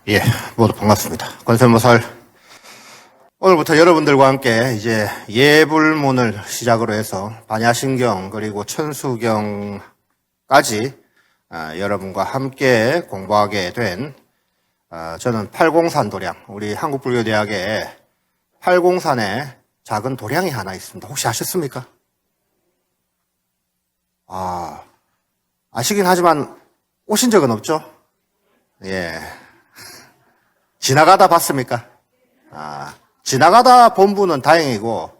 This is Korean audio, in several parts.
예, 모두 반갑습니다. 권선모살. 오늘부터 여러분들과 함께 이제 예불문을 시작으로 해서 반야신경 그리고 천수경까지 여러분과 함께 공부하게 된 저는 팔공산 도량, 우리 한국불교대학에 팔공산에 작은 도량이 하나 있습니다. 혹시 아셨습니까? 아시긴 하지만 오신 적은 없죠? 예. 지나가다 봤습니까? 지나가다 본 분은 다행이고,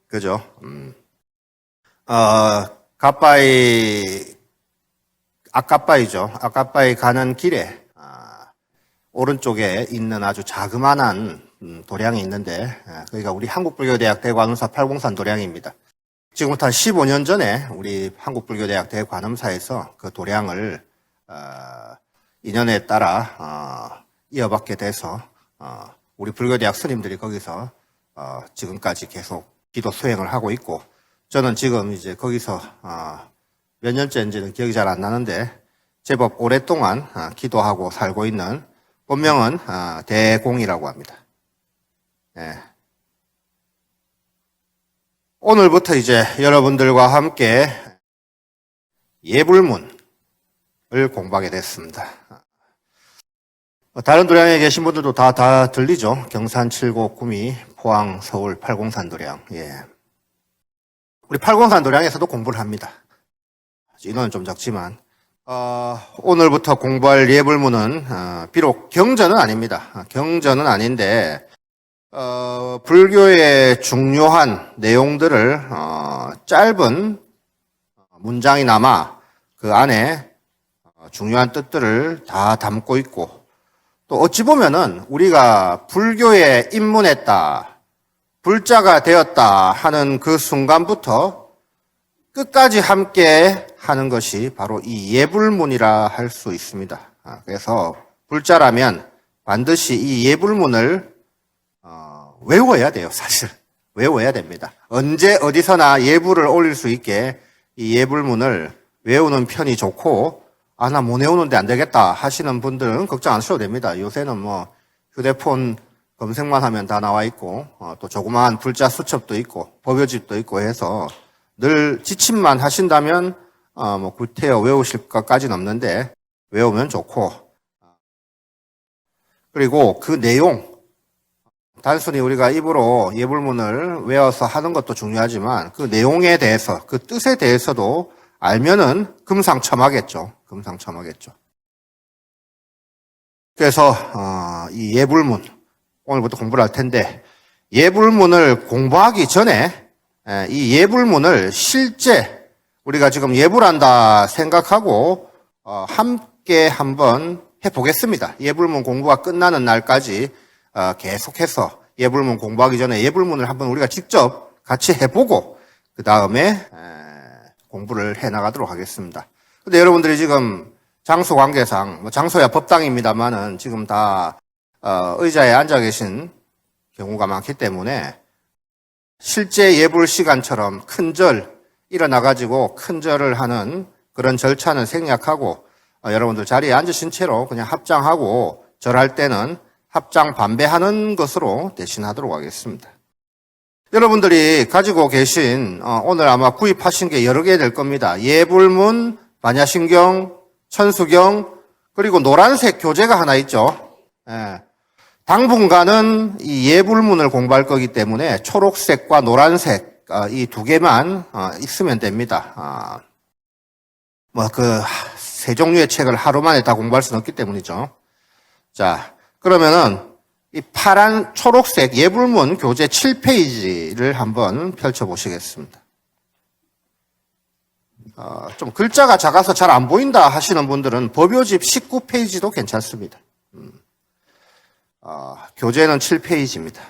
그죠? 아까바이죠. 아까바이 가는 길에, 오른쪽에 있는 아주 자그만한 도량이 있는데, 그러니까 우리 한국불교대학 대관음사 팔공산 도량입니다. 지금부터 한 15년 전에 우리 한국불교대학 대관음사에서 그 도량을, 인연에 따라, 이어받게 돼서 우리 불교대학 스님들이 거기서 지금까지 계속 기도 수행을 하고 있고, 저는 지금 이제 거기서 몇 년째인지는 기억이 잘 안 나는데 제법 오랫동안 기도하고 살고 있는, 본명은 대공이라고 합니다. 네. 오늘부터 이제 여러분들과 함께 예불문을 공부하게 됐습니다. 다른 도량에 계신 분들도 다 들리죠? 경산, 칠곡, 구미, 포항, 서울, 팔공산 도량. 예. 우리 팔공산 도량에서도 공부를 합니다. 인원은 좀 적지만, 오늘부터 공부할 예불문은, 비록 경전은 아닙니다. 경전은 아닌데, 불교의 중요한 내용들을, 짧은 문장이나마 그 안에 중요한 뜻들을 다 담고 있고, 또 어찌 보면은 우리가 불교에 입문했다, 불자가 되었다 하는 그 순간부터 끝까지 함께 하는 것이 바로 이 예불문이라 할 수 있습니다. 그래서 불자라면 반드시 이 예불문을 외워야 돼요. 사실 외워야 됩니다. 언제 어디서나 예불을 올릴 수 있게 이 예불문을 외우는 편이 좋고, 나 못 외우는데 안 되겠다 하시는 분들은 걱정 안 하셔도 됩니다. 요새는 뭐 휴대폰 검색만 하면 다 나와 있고, 또 조그마한 불자 수첩도 있고 법요집도 있고 해서 늘 지침만 하신다면 뭐 구태여 외우실 것까지는 없는데 외우면 좋고, 그리고 그 내용, 단순히 우리가 입으로 예불문을 외워서 하는 것도 중요하지만 그 내용에 대해서, 그 뜻에 대해서도 알면은 금상첨화겠죠. 금상첨화겠죠. 그래서 이 예불문, 오늘부터 공부를 할 텐데, 예불문을 공부하기 전에 이 예불문을 실제 우리가 지금 예불한다 생각하고 함께 한번 해보겠습니다. 예불문 공부가 끝나는 날까지 계속해서 예불문 공부하기 전에 예불문을 한번 우리가 직접 같이 해보고 그 다음에 공부를 해나가도록 하겠습니다. 근데 여러분들이 지금 장소 관계상, 뭐 장소야 법당입니다만은 지금 다 의자에 앉아 계신 경우가 많기 때문에 실제 예불 시간처럼 큰 절 일어나가지고 큰 절을 하는 그런 절차는 생략하고 여러분들 자리에 앉으신 채로 그냥 합장하고 절할 때는 합장 반배하는 것으로 대신하도록 하겠습니다. 여러분들이 가지고 계신 오늘 아마 구입하신 게 여러 개 될 겁니다. 예불문, 반야신경, 천수경, 그리고 노란색 교재가 하나 있죠. 예. 당분간은 이 예불문을 공부할 거기 때문에 초록색과 노란색 이 두 개만 있으면 됩니다. 뭐 그 세 종류의 책을 하루 만에 다 공부할 수는 없기 때문이죠. 자, 그러면은 이 파란 초록색 예불문 교재 7페이지를 한번 펼쳐보시겠습니다. 좀 글자가 작아서 잘 안 보인다 하시는 분들은 법요집 19페이지도 괜찮습니다. 교재는 7페이지입니다.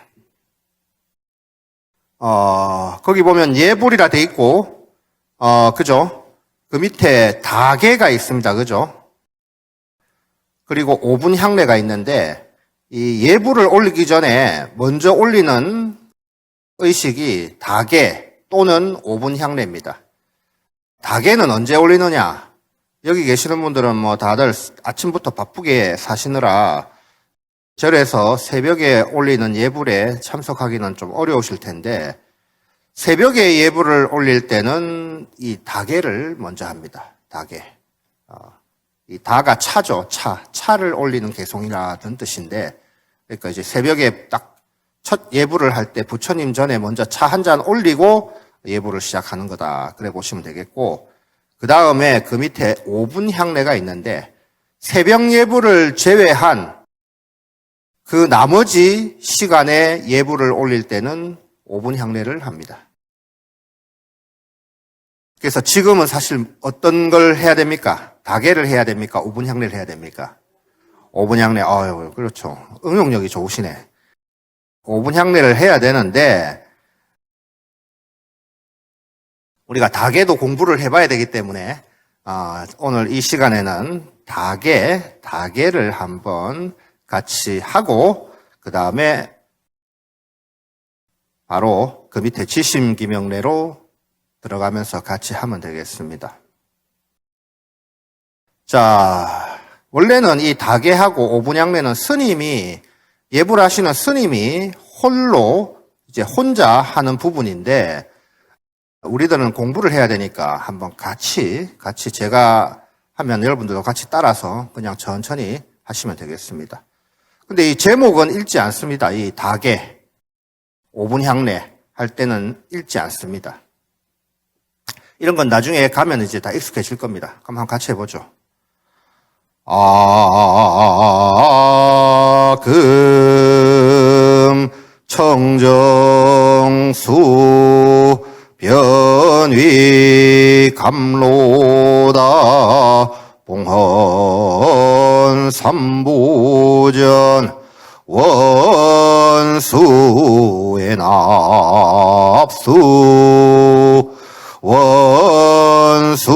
거기 보면 예불이라 돼 있고, 그죠? 그 밑에 다계가 있습니다. 그죠? 그리고 5분 향례가 있는데, 이 예불을 올리기 전에 먼저 올리는 의식이 다계 또는 5분 향례입니다. 다계는 언제 올리느냐? 여기 계시는 분들은 뭐 다들 아침부터 바쁘게 사시느라 절에서 새벽에 올리는 예불에 참석하기는 좀 어려우실 텐데, 새벽에 예불을 올릴 때는 이 다계를 먼저 합니다. 다계. 이 다가 차죠. 차를 올리는 개송이라는 뜻인데, 그러니까 이제 새벽에 딱 첫 예불을 할 때 부처님 전에 먼저 차 한 잔 올리고 예불을 시작하는 거다. 그래 보시면 되겠고, 그 다음에 그 밑에 5분 향례가 있는데, 새벽 예불을 제외한 그 나머지 시간에 예불을 올릴 때는 5분 향례를 합니다. 그래서 지금은 사실 어떤 걸 해야 됩니까? 다계를 해야 됩니까? 5분 향례를 해야 됩니까? 5분 향례, 그렇죠. 응용력이 좋으시네. 5분 향례를 해야 되는데, 우리가 다계도 공부를 해봐야 되기 때문에, 오늘 이 시간에는 다계를 한번 같이 하고, 그 다음에 바로 그 밑에 지심기명례로 들어가면서 같이 하면 되겠습니다. 자, 원래는 이 다계하고 5분 향례는 스님이, 예불하시는 스님이 홀로 이제 혼자 하는 부분인데, 우리들은 공부를 해야 되니까 한번 같이 제가 하면 여러분들도 같이 따라서 그냥 천천히 하시면 되겠습니다. 근데 이 제목은 읽지 않습니다. 이 다계, 5분 향례 할 때는 읽지 않습니다. 이런 건 나중에 가면 이제 다 익숙해질 겁니다. 그럼 한번 같이 해보죠. 청정수 변위 감로다 봉헌 삼보전 원수의 납수 원수의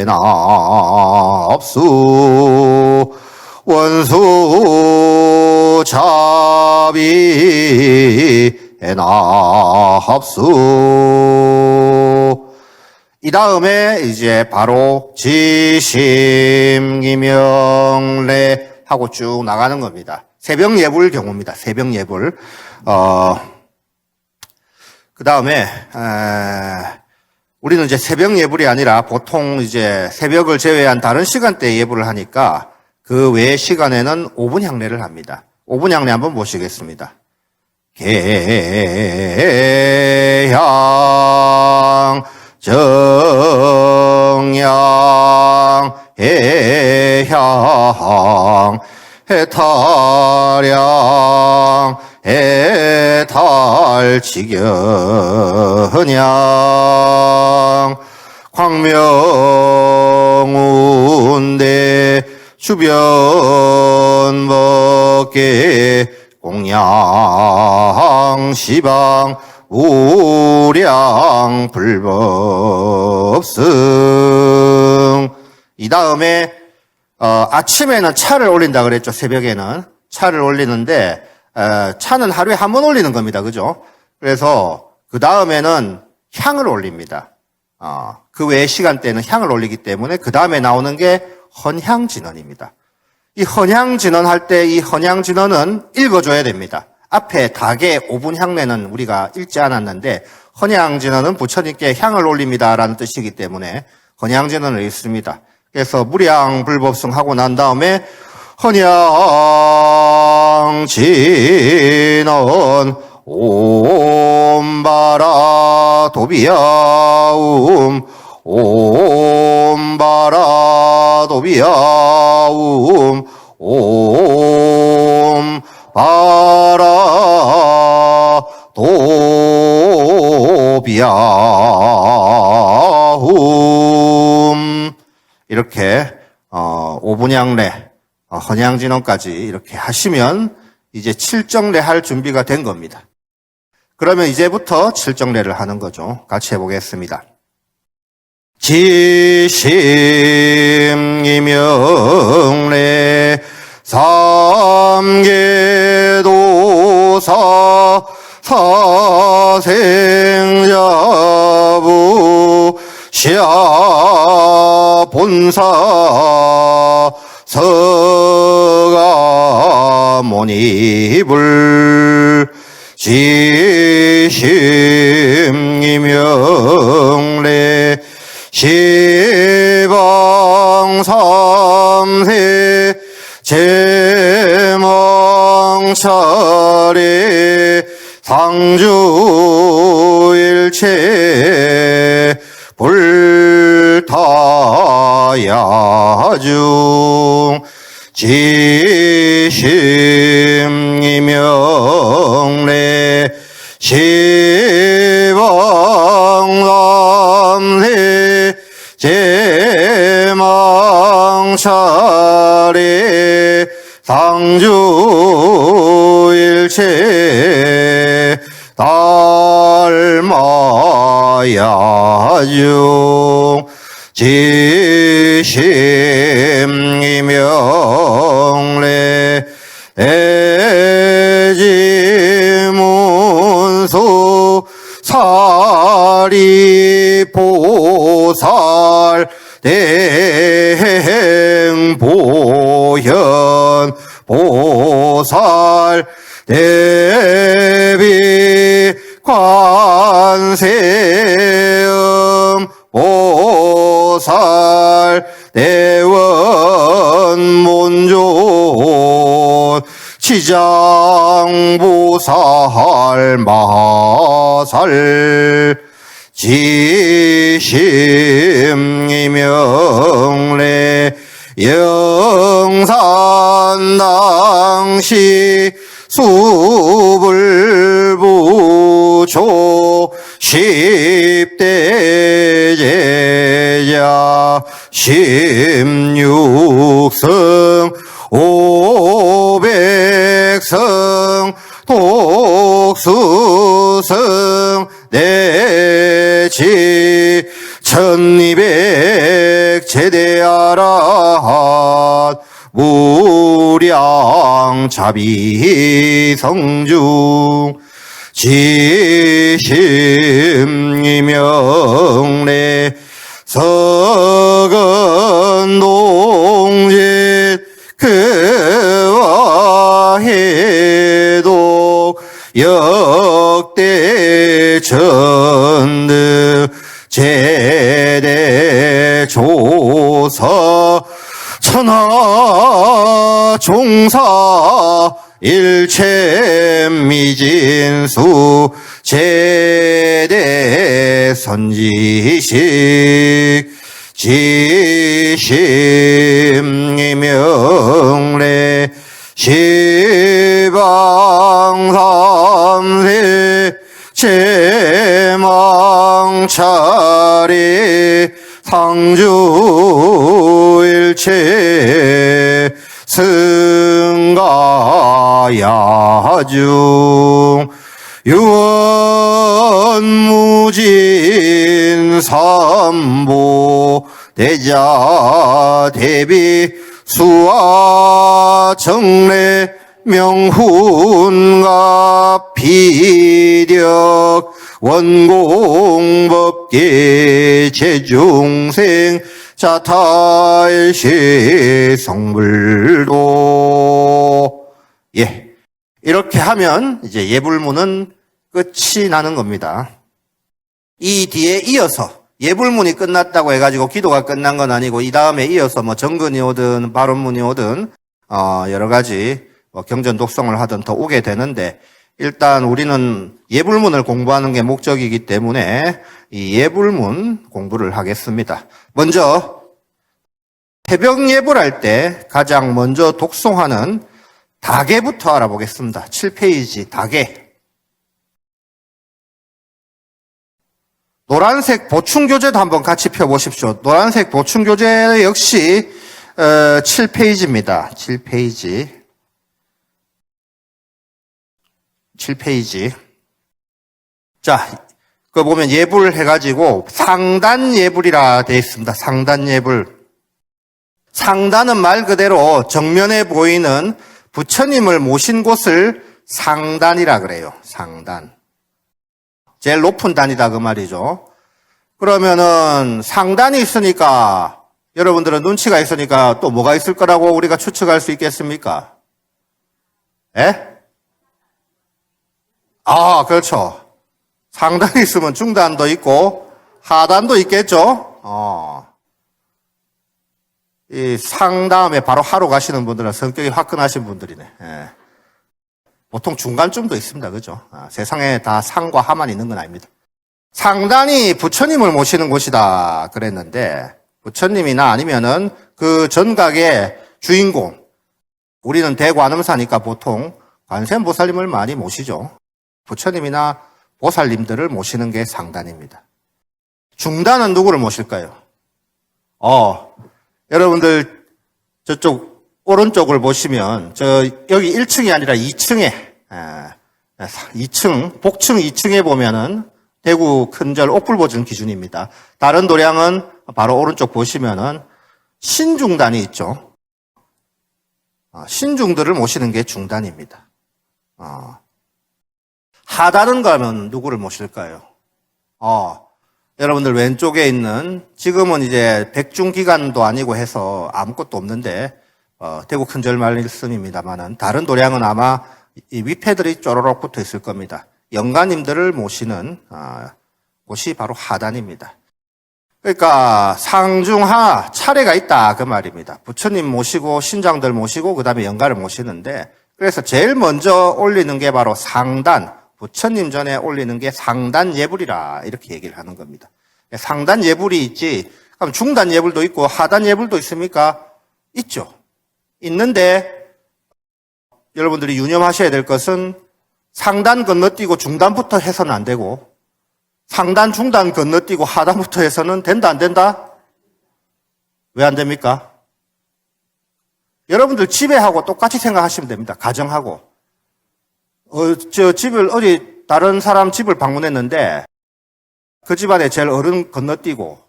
납수 원수 자비의 납수. 이 다음에 이제 바로 지심기명례 하고 쭉 나가는 겁니다. 새벽 예불 경우입니다. 새벽 예불. 그 다음에 우리는 이제 새벽 예불이 아니라 보통 이제 새벽을 제외한 다른 시간대에 예불을 하니까 그 외의 시간에는 5분 향례를 합니다. 5분 향례 한번 보시겠습니다. 개향 정향 해향 해탈향 해탈지견향 광명운대 주변 법계 공양 시방 우량 불법승. 이 다음에 아침에는 차를 올린다 그랬죠. 새벽에는 차를 올리는데 차는 하루에 한 번 올리는 겁니다. 그죠? 그래서 그 다음에는 향을 올립니다. 그 외의 시간대는 향을 올리기 때문에 그 다음에 나오는 게 헌향진언입니다. 이 헌향진언 할 때 이 헌향진언은 읽어줘야 됩니다. 앞에 다계 5분 향례는 우리가 읽지 않았는데 헌향진언은 부처님께 향을 올립니다라는 뜻이기 때문에 헌향진언을 읽습니다. 그래서 무량불법승 하고 난 다음에 헌향진언 옴바라 도비야움 옴바라 도비야움 옴바라 도비야움. 이렇게 5분 향례 헌향진언까지 이렇게 하시면 이제 칠정례 할 준비가 된 겁니다. 그러면 이제부터 칠정례를 하는 거죠. 같이 해보겠습니다. 지심기명례 삼계도사 사생자부 샤 본사 서가모니불 지심이명래 시방삼세 제망차례 상주일체 불타야중 지심이명래 시방삼세 제망차례 상주일체 달마야중 지심이명래 애지문수 사리보살 대행보현 보살 대비 관세음 보살 대원문존 치장보살 마살 지심이명래 영산당시 수불부조 10대 제자 16성 500성 독수성 내지 1200 제대아라한 무량자비 성중 지심이명래 서건동진 그와 해독 역대천득 제대조서 천하종사 일체미진수 제대선지식 지심이명래 시방삼세 제망차례 상주일체 승가야중 유언무진 삼보 대자 대비 수화 정례 명훈과 비력 원공법계 제중생 자탈시 성불도. 예. 이렇게 하면 이제 예불문은 끝이 나는 겁니다. 이 뒤에 이어서 예불문이 끝났다고 해가지고 기도가 끝난 건 아니고 이 다음에 이어서 뭐 정근이 오든 발언문이 오든 여러 가지 경전 독송을 하든 더 오게 되는데 일단 우리는 예불문을 공부하는 게 목적이기 때문에 이 예불문 공부를 하겠습니다. 먼저 새벽 예불할 때 가장 먼저 독송하는 다계부터 알아보겠습니다. 7페이지 다계. 노란색 보충교재도 한번 같이 펴보십시오. 노란색 보충교재 역시 7페이지입니다. 7페이지. 7페이지. 자, 그거 보면 예불 해가지고 상단 예불이라 되어 있습니다. 상단 예불. 상단은 말 그대로 정면에 보이는 부처님을 모신 곳을 상단이라 그래요. 상단. 제일 높은 단이다 그 말이죠. 그러면은 상단이 있으니까 여러분들은 눈치가 있으니까 또 뭐가 있을 거라고 우리가 추측할 수 있겠습니까? 예? 아, 그렇죠. 상단이 있으면 중단도 있고 하단도 있겠죠? 이 상 다음에 바로 하로 가시는 분들은 성격이 화끈하신 분들이네. 예. 보통 중간쯤도 있습니다. 그죠? 세상에 다 상과 하만 있는 건 아닙니다. 상단이 부처님을 모시는 곳이다 그랬는데 부처님이나 아니면은 그 전각의 주인공, 우리는 대관음사니까 보통 관세음보살님을 많이 모시죠. 부처님이나 보살님들을 모시는 게 상단입니다. 중단은 누구를 모실까요? 여러분들 저쪽 오른쪽을 보시면 여기 1층이 아니라 2층에 2층 복층 2층에 보면은 대구 큰절 옥불보증 기준입니다. 다른 도량은 바로 오른쪽 보시면은 신중단이 있죠. 신중들을 모시는 게 중단입니다. 하단은 가면 누구를 모실까요? 여러분들 왼쪽에 있는 지금은 이제 백중기간도 아니고 해서 아무것도 없는데 대구 큰절 말씀입니다만은 다른 도량은 아마 이 위패들이 쪼로록 붙어 있을 겁니다. 영가님들을 모시는 곳이 바로 하단입니다. 그러니까 상중하 차례가 있다 그 말입니다. 부처님 모시고 신장들 모시고 그 다음에 영가를 모시는데 그래서 제일 먼저 올리는 게 바로 상단, 부처님 전에 올리는 게 상단 예불이라 이렇게 얘기를 하는 겁니다. 상단 예불이 있지 그럼 중단 예불도 있고 하단 예불도 있습니까? 있죠. 있는데 여러분들이 유념하셔야 될 것은 상단 건너뛰고 중단부터 해서는 안 되고 상단, 중단 건너뛰고 하단부터 해서는 된다, 안 된다? 왜 안 됩니까? 여러분들 집에하고 똑같이 생각하시면 됩니다. 가정하고. 다른 사람 집을 방문했는데 그 집안에 제일 어른 건너뛰고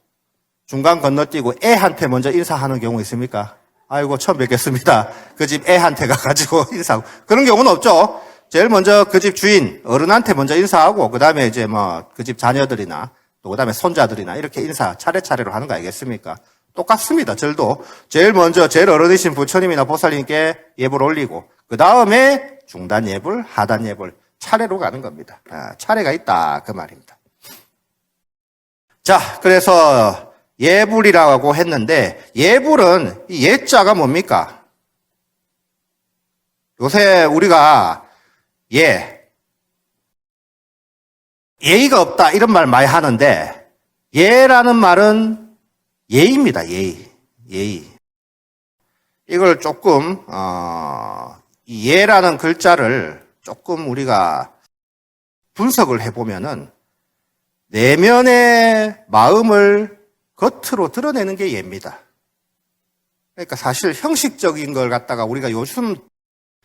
중간 건너뛰고 애한테 먼저 인사하는 경우 있습니까? 아이고, 처음 뵙겠습니다. 그 집 애한테 가가지고 인사하고. 그런 경우는 없죠. 제일 먼저 그 집 주인, 어른한테 먼저 인사하고, 그 다음에 이제 그 집 자녀들이나, 또 그 다음에 손자들이나 이렇게 인사 차례차례로 하는 거 아니겠습니까? 똑같습니다. 절도. 제일 먼저, 제일 어른이신 부처님이나 보살님께 예불 올리고, 그 다음에 중단 예불, 하단 예불, 차례로 가는 겁니다. 차례가 있다. 그 말입니다. 자, 그래서 예불이라고 했는데, 예불은 이 예자가 뭡니까? 요새 우리가 예의가 없다 이런 말 많이 하는데 예라는 말은 예의입니다. 예의. 이걸 조금 이 예라는 글자를 조금 우리가 분석을 해보면은 내면의 마음을 겉으로 드러내는 게 예입니다. 그러니까 사실 형식적인 걸 갖다가 우리가 요즘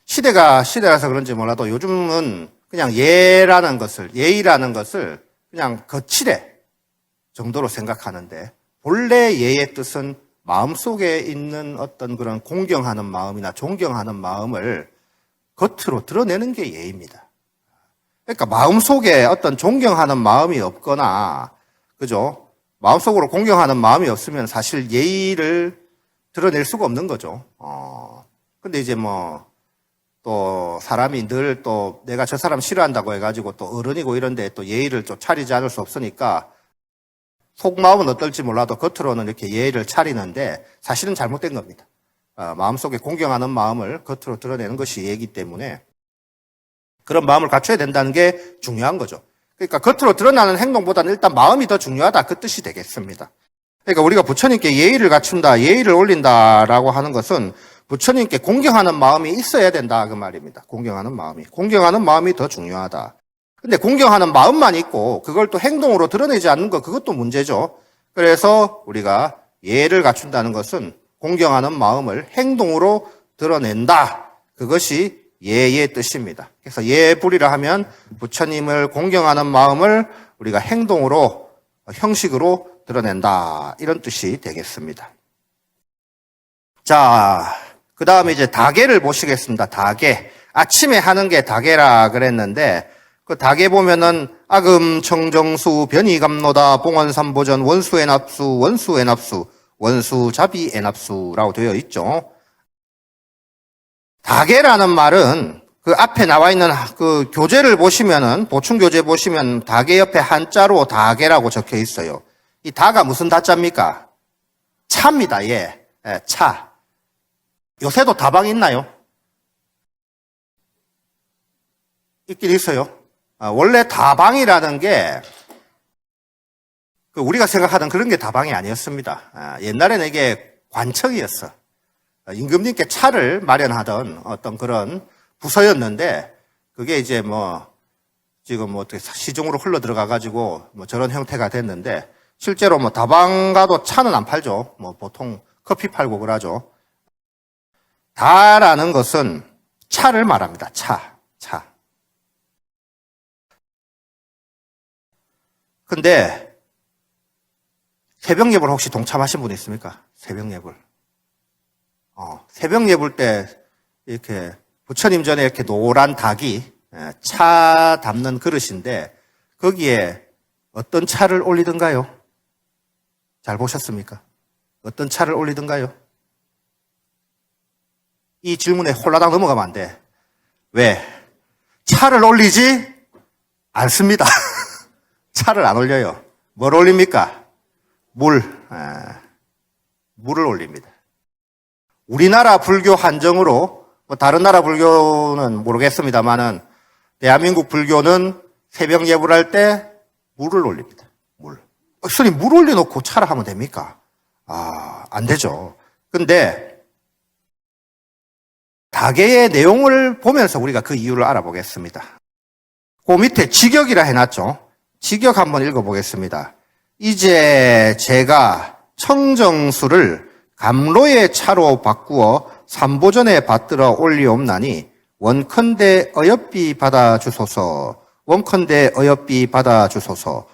시대라서 그런지 몰라도 요즘은 그냥 예의라는 것을 그냥 거칠해 정도로 생각하는데 본래 예의 뜻은 마음속에 있는 어떤 그런 공경하는 마음이나 존경하는 마음을 겉으로 드러내는 게 예의입니다. 그러니까 마음속에 어떤 존경하는 마음이 없거나, 그죠? 마음속으로 공경하는 마음이 없으면 사실 예의를 드러낼 수가 없는 거죠. 근데 이제 또 사람이 늘 또 내가 저 사람 싫어한다고 해가지고 또 어른이고 이런데 또 예의를 좀 차리지 않을 수 없으니까 속마음은 어떨지 몰라도 겉으로는 이렇게 예의를 차리는데 사실은 잘못된 겁니다. 마음속에 공경하는 마음을 겉으로 드러내는 것이 예의이기 때문에 그런 마음을 갖춰야 된다는 게 중요한 거죠. 그러니까 겉으로 드러나는 행동보다는 일단 마음이 더 중요하다 그 뜻이 되겠습니다. 그러니까 우리가 부처님께 예의를 갖춘다, 예의를 올린다라고 하는 것은 부처님께 공경하는 마음이 있어야 된다 그 말입니다. 공경하는 마음이 더 중요하다. 근데 공경하는 마음만 있고 그걸 또 행동으로 드러내지 않는 것 그것도 문제죠. 그래서 우리가 예를 갖춘다는 것은 공경하는 마음을 행동으로 드러낸다. 그것이 예의 뜻입니다. 그래서 예불이라 하면 부처님을 공경하는 마음을 우리가 행동으로 형식으로 드러낸다. 이런 뜻이 되겠습니다. 자, 그 다음에 이제 다계를 보시겠습니다. 다계. 아침에 하는 게 다계라 그랬는데, 그 다계 보면은, 악음, 청정수, 변이감노다, 봉원삼보전, 원수의 납수, 원수, 자비, 엔합수라고 되어 있죠. 다계라는 말은 그 앞에 나와 있는 그 교재를 보시면은, 보충 교재 보시면 다계 옆에 한자로 다계라고 적혀 있어요. 이 다가 무슨 다자입니까? 차입니다, 예. 예, 차. 요새도 다방 있나요? 있긴 있어요. 원래 다방이라는 게 우리가 생각하던 그런 게 다방이 아니었습니다. 옛날에는 이게 관청이었어. 임금님께 차를 마련하던 어떤 그런 부서였는데, 그게 이제 지금 어떻게 시중으로 흘러 들어가가지고 저런 형태가 됐는데, 실제로 다방 가도 차는 안 팔죠. 보통 커피 팔고 그러죠. 다라는 것은 차를 말합니다. 차. 근데 새벽 예불 혹시 동참하신 분 있습니까? 새벽 예불. 새벽 예불 때 이렇게 부처님 전에 이렇게 노란 닭이 차 담는 그릇인데 거기에 어떤 차를 올리던가요? 잘 보셨습니까? 어떤 차를 올리던가요? 이 질문에 홀라당 넘어가면 안 돼. 왜? 차를 올리지 않습니다. 차를 안 올려요. 뭘 올립니까? 물을 올립니다. 우리나라 불교 한정으로, 다른 나라 불교는 모르겠습니다만은, 대한민국 불교는 새벽 예불할 때 물을 올립니다. 물. 스님, 물 올려놓고 차를 하면 됩니까? 안 되죠. 근데, 다계의 내용을 보면서 우리가 그 이유를 알아보겠습니다. 그 밑에 직역이라 해놨죠. 직역 한번 읽어보겠습니다. 이제 제가 청정수를 감로의 차로 바꾸어 삼보전에 받들어 올리옵나니 원컨대 어여삐 받아주소서. 원컨대 어여삐 받아주소서.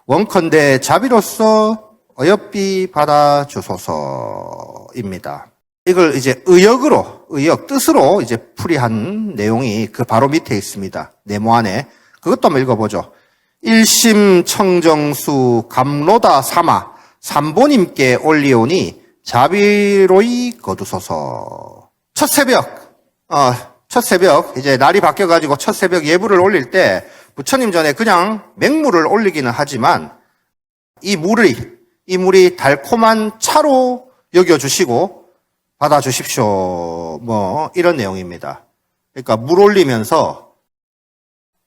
원컨대 자비로서 어여삐 받아주소서입니다. 이걸 이제 의역, 뜻으로 이제 풀이한 내용이 그 바로 밑에 있습니다. 네모 안에. 그것도 한번 읽어보죠. 일심 청정수 감로다 삼아 삼보님께 올리오니 자비로이 거두소서. 첫 새벽, 이제 날이 바뀌어가지고 첫 새벽 예불을 올릴 때 부처님 전에 그냥 맹물을 올리기는 하지만 이 물이 달콤한 차로 여겨주시고 받아주십시오. 이런 내용입니다. 그러니까 물 올리면서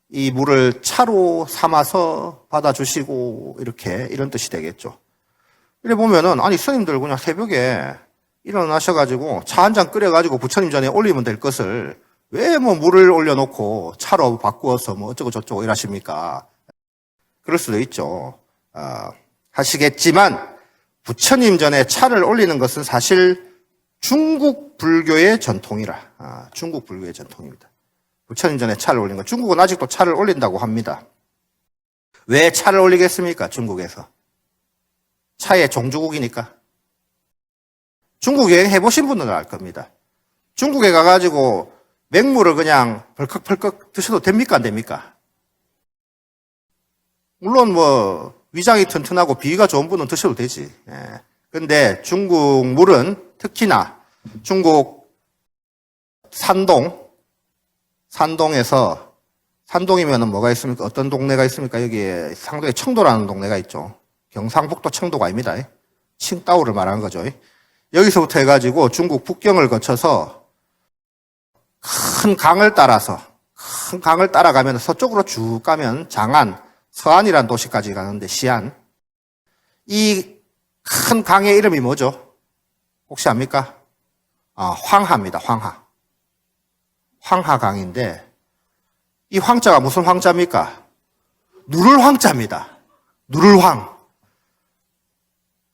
이 물을 차로 삼아서 받아주시고 이런 뜻이 되겠죠. 이래 보면은 스님들 그냥 새벽에 일어나셔가지고 차 한 잔 끓여가지고 부처님 전에 올리면 될 것을 왜 물을 올려놓고 차로 바꾸어서 어쩌고 저쩌고 이러십니까? 그럴 수도 있죠. 하시겠지만 부처님 전에 차를 올리는 것은 사실 중국 불교의 전통이라. 중국 불교의 전통입니다. 부처님 전에 차를 올린 거. 중국은 아직도 차를 올린다고 합니다. 왜 차를 올리겠습니까? 중국에서. 차의 종주국이니까. 중국 여행 해보신 분들은 알 겁니다. 중국에 가가지고 맹물을 그냥 벌컥벌컥 드셔도 됩니까? 안 됩니까? 물론 위장이 튼튼하고 비위가 좋은 분은 드셔도 되지. 근데 중국 물은 특히나 중국 산동이면은 뭐가 있습니까? 어떤 동네가 있습니까? 여기에 상동에 청도라는 동네가 있죠. 경상북도 청도가 아닙니다. 칭다오를 말하는 거죠. 여기서부터 해가지고 중국 북경을 거쳐서 큰 강을 따라가면 서쪽으로 쭉 가면 장안, 서안이라는 도시까지 가는데 시안. 이 큰 강의 이름이 뭐죠? 혹시 압니까? 황하입니다. 황하강인데 이 황자가 무슨 황자입니까? 누를 황자입니다. 누를 황.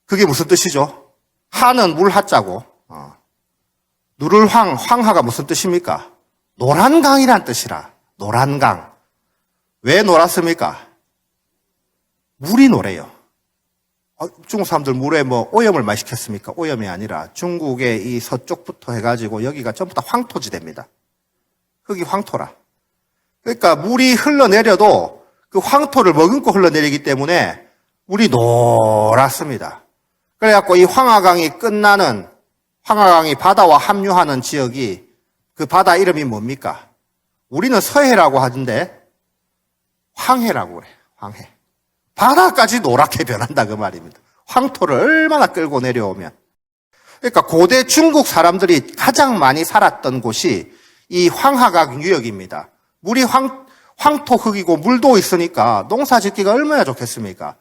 그게 무슨 뜻이죠? 하는 물 하자고. 누를 황하가 무슨 뜻입니까? 노란 강이란 뜻이라. 노란 강. 왜 노랗습니까? 물이 노래요. 중국 사람들 물에 오염을 많이 시켰습니까? 오염이 아니라 중국의 이 서쪽부터 해가지고 여기가 전부 다 황토지대입니다. 흙이 황토라. 그러니까 물이 흘러내려도 그 황토를 머금고 흘러내리기 때문에 물이 노랗습니다. 그래갖고 이 황하강이 끝나는, 황하강이 바다와 합류하는 지역이 그 바다 이름이 뭡니까? 우리는 서해라고 하던데 황해라고 그래. 황해. 바다까지 노랗게 변한다 그 말입니다. 황토를 얼마나 끌고 내려오면. 그러니까 고대 중국 사람들이 가장 많이 살았던 곳이 이 황하강 유역입니다. 물이 황토 흙이고 물도 있으니까 농사 짓기가 얼마나 좋겠습니까?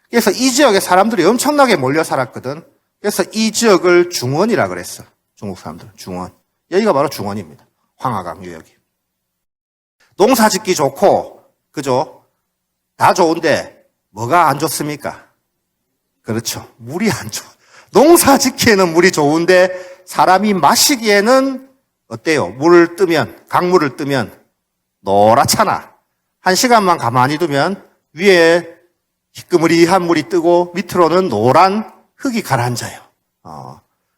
그래서 이 지역에 사람들이 엄청나게 몰려 살았거든. 그래서 이 지역을 중원이라 그랬어. 중국 사람들은 중원. 여기가 바로 중원입니다. 황하강 유역이. 농사 짓기 좋고, 그죠? 다 좋은데 뭐가 안 좋습니까? 그렇죠. 물이 안 좋아. 농사 짓기에는 물이 좋은데 사람이 마시기에는 어때요? 물을 뜨면, 강물을 뜨면 노랗잖아. 1시간만 가만히 두면 위에 희끄무리한 물이 뜨고 밑으로는 노란 흙이 가라앉아요.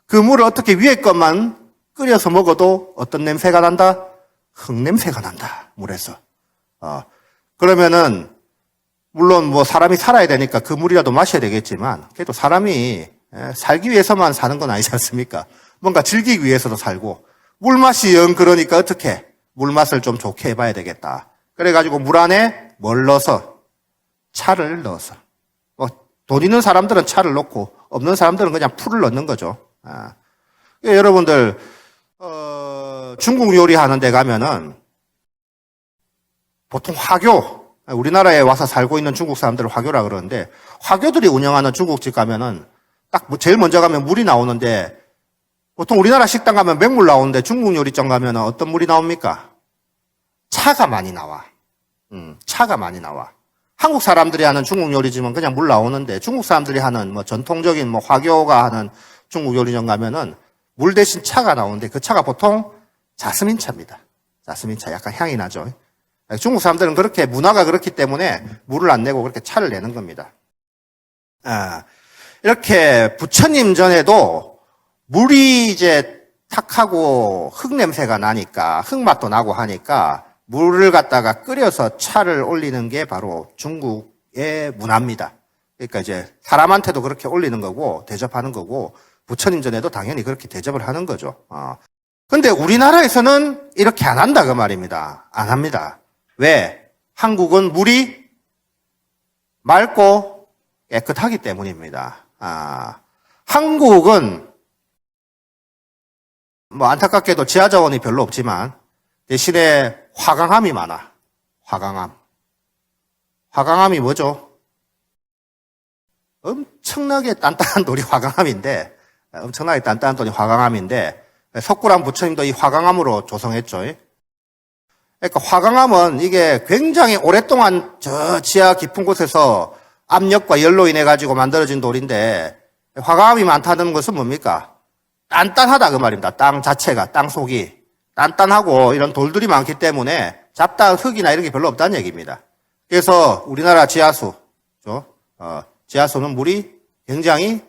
그 물을 어떻게 위에 것만 끓여서 먹어도 어떤 냄새가 난다? 흙 냄새가 난다. 물에서. 그러면은 물론 뭐 사람이 살아야 되니까 그 물이라도 마셔야 되겠지만 그래도 사람이 살기 위해서만 사는 건 아니지 않습니까? 뭔가 즐기기 위해서도 살고 물맛이 영 그러니까 어떻게 물맛을 좀 좋게 해봐야 되겠다. 그래가지고 물 안에 뭘 넣어서? 차를 넣어서. 뭐 돈 있는 사람들은 차를 넣고 없는 사람들은 그냥 풀을 넣는 거죠. 여러분들 중국 요리 하는 데 가면은 보통 화교, 우리나라에 와서 살고 있는 중국 사람들을 화교라 그러는데 화교들이 운영하는 중국집 가면은 딱 제일 먼저 가면 물이 나오는데 보통 우리나라 식당 가면 맹물 나오는데 중국 요리점 가면은 어떤 물이 나옵니까? 차가 많이 나와. 차가 많이 나와. 한국 사람들이 하는 중국 요리집은 그냥 물 나오는데 중국 사람들이 하는 뭐 전통적인 뭐 화교가 하는 중국 요리점 가면은 물 대신 차가 나오는데 그 차가 보통 자스민 차입니다. 자스민 차 약간 향이 나죠. 중국 사람들은 그렇게 문화가 그렇기 때문에 물을 안 내고 그렇게 차를 내는 겁니다. 이렇게 부처님 전에도 물이 이제 탁하고 흙 냄새가 나니까 흙맛도 나고 하니까 물을 갖다가 끓여서 차를 올리는 게 바로 중국의 문화입니다. 그러니까 이제 사람한테도 그렇게 올리는 거고 대접하는 거고 부처님 전에도 당연히 그렇게 대접을 하는 거죠. 근데 우리나라에서는 이렇게 안 한다 그 말입니다. 안 합니다. 왜? 한국은 물이 맑고 깨끗하기 때문입니다. 한국은 뭐 안타깝게도 지하자원이 별로 없지만 대신에 화강암이 많아. 화강암. 화강암이 뭐죠? 엄청나게 단단한 돌이 화강암인데 석굴암 부처님도 이 화강암으로 조성했죠. 그러니까 화강암은 이게 굉장히 오랫동안 저 지하 깊은 곳에서 압력과 열로 인해 가지고 만들어진 돌인데 화강암이 많다는 것은 뭡니까? 단단하다 그 말입니다. 땅 자체가, 땅 속이 단단하고 이런 돌들이 많기 때문에 잡다한 흙이나 이런 게 별로 없다는 얘기입니다. 그래서 우리나라 지하수, 지하수는 물이 굉장히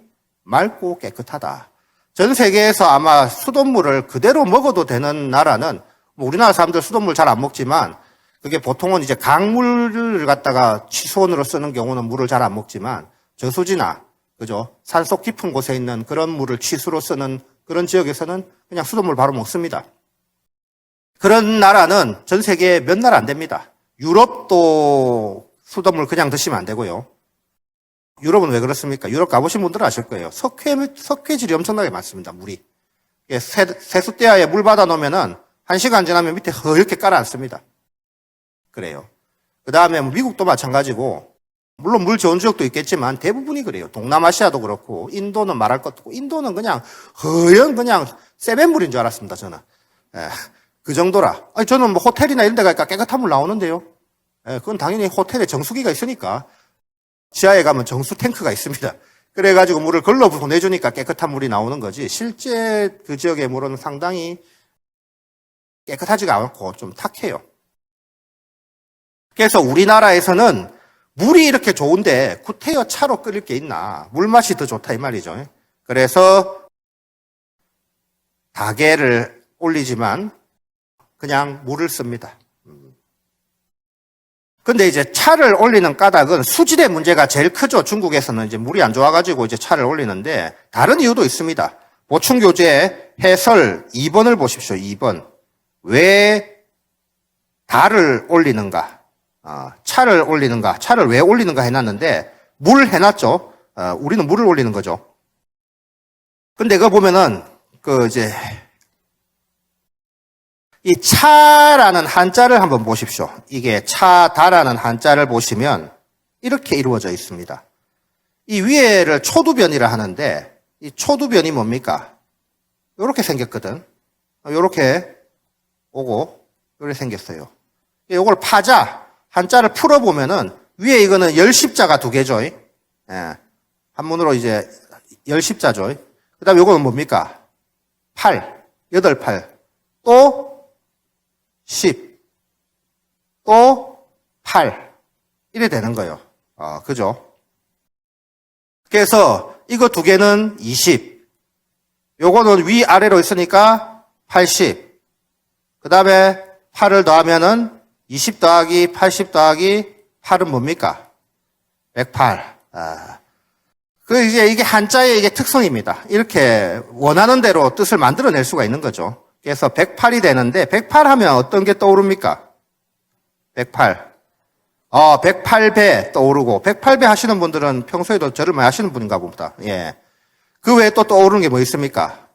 맑고 깨끗하다. 전 세계에서 아마 수돗물을 그대로 먹어도 되는 나라는 뭐 우리나라 사람들 수돗물 잘 안 먹지만 그게 보통은 이제 강물을 갖다가 취수원으로 쓰는 경우는 물을 잘 안 먹지만 저수지나 그죠? 산속 깊은 곳에 있는 그런 물을 취수로 쓰는 그런 지역에서는 그냥 수돗물 바로 먹습니다. 그런 나라는 전 세계에 몇 나라 안 됩니다. 유럽도 수돗물 그냥 드시면 안 되고요. 유럽은 왜 그렇습니까? 유럽 가보신 분들은 아실 거예요. 석회질이 엄청나게 많습니다, 물이. 세숫대야에 물 받아 놓으면은 1시간 지나면 밑에 허옇게 깔아앉습니다. 그래요. 그 다음에 미국도 마찬가지고, 물론 물 좋은 지역도 있겠지만 대부분이 그래요. 동남아시아도 그렇고, 인도는 말할 것도 없고, 인도는 그냥 허연 그냥 세뱃물인 줄 알았습니다, 저는. 그 정도라. 아니, 저는 뭐 호텔이나 이런 데 가니까 깨끗한 물 나오는데요. 그건 당연히 호텔에 정수기가 있으니까. 지하에 가면 정수 탱크가 있습니다. 그래가지고 물을 걸러 보내주니까 깨끗한 물이 나오는 거지. 실제 그 지역의 물은 상당히 깨끗하지가 않고 좀 탁해요. 그래서 우리나라에서는 물이 이렇게 좋은데 구태여 차로 끓일 게 있나. 물맛이 더 좋다 이 말이죠. 그래서 다개를 올리지만 그냥 물을 씁니다. 근데 이제 차를 올리는 까닭은 수질의 문제가 제일 크죠. 중국에서는 이제 물이 안 좋아가지고 이제 차를 올리는데 다른 이유도 있습니다. 보충교재 해설 2번을 보십시오. 2번. 왜 달을 올리는가? 차를 올리는가? 차를 왜 올리는가 해놨는데 물 해놨죠. 우리는 물을 올리는 거죠. 근데 그거 보면은 이제 이 차라는 한자를 한번 보십시오. 이게 차다라는 한자를 보시면 이렇게 이루어져 있습니다. 이 위에를 초두변이라 하는데 이 초두변이 뭡니까? 이렇게 생겼거든. 이렇게 오고 이렇게 생겼어요. 이걸 파자 한자를 풀어보면은 위에 이거는 열십자가 두 개죠. 예. 한문으로 이제 열십자죠. 그 다음에 이거는 뭡니까? 8, 8팔, 또 10, 또 8. 이래 되는 거예요. 그죠? 그래서 이거 두 개는 20. 요거는 위아래로 있으니까 80. 그 다음에 8을 더하면은 20 더하기 80 더하기 8은 뭡니까? 108. 이제 이게 한자의 이게 특성입니다. 이렇게 원하는 대로 뜻을 만들어낼 수가 있는 거죠. 그래서 108이 되는데 108 하면 어떤 게 떠오릅니까? 108. 108배 떠오르고 108배 하시는 분들은 평소에도 절을 많이 하시는 분인가 봅니다. 예. 그 외에 또 떠오르는 게 뭐 있습니까?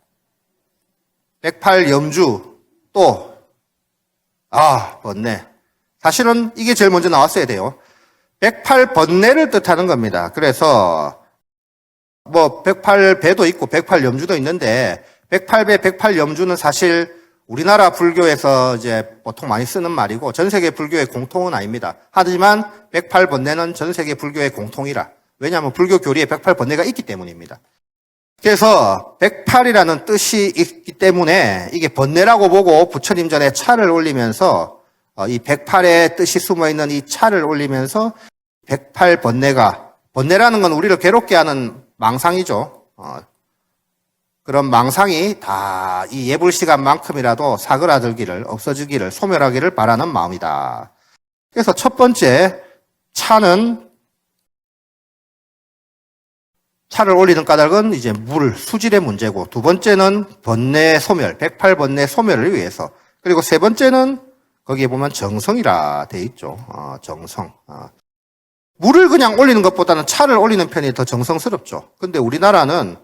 108 염주 또 번뇌. 사실은 이게 제일 먼저 나왔어야 돼요. 108 번뇌를 뜻하는 겁니다. 그래서 108배도 있고 108 염주도 있는데 108배, 108 염주는 사실 우리나라 불교에서 이제 보통 많이 쓰는 말이고 전 세계 불교의 공통은 아닙니다. 하지만 108 번뇌는 전 세계 불교의 공통이라. 왜냐하면 불교 교리에 108 번뇌가 있기 때문입니다. 그래서 108이라는 뜻이 있기 때문에 이게 번뇌라고 보고 부처님 전에 차를 올리면서 이 108의 뜻이 숨어있는 이 차를 올리면서 108 번뇌라는 건 우리를 괴롭게 하는 망상이죠. 그런 망상이 다 이 예불 시간만큼이라도 사그라들기를, 없어지기를, 소멸하기를 바라는 마음이다. 그래서 첫 번째, 차를 올리는 까닭은 이제 물, 수질의 문제고, 두 번째는 번뇌 소멸, 108 번뇌 소멸을 위해서. 그리고 세 번째는 거기에 보면 정성이라 돼 있죠. 정성. 물을 그냥 올리는 것보다는 차를 올리는 편이 더 정성스럽죠. 근데 우리나라는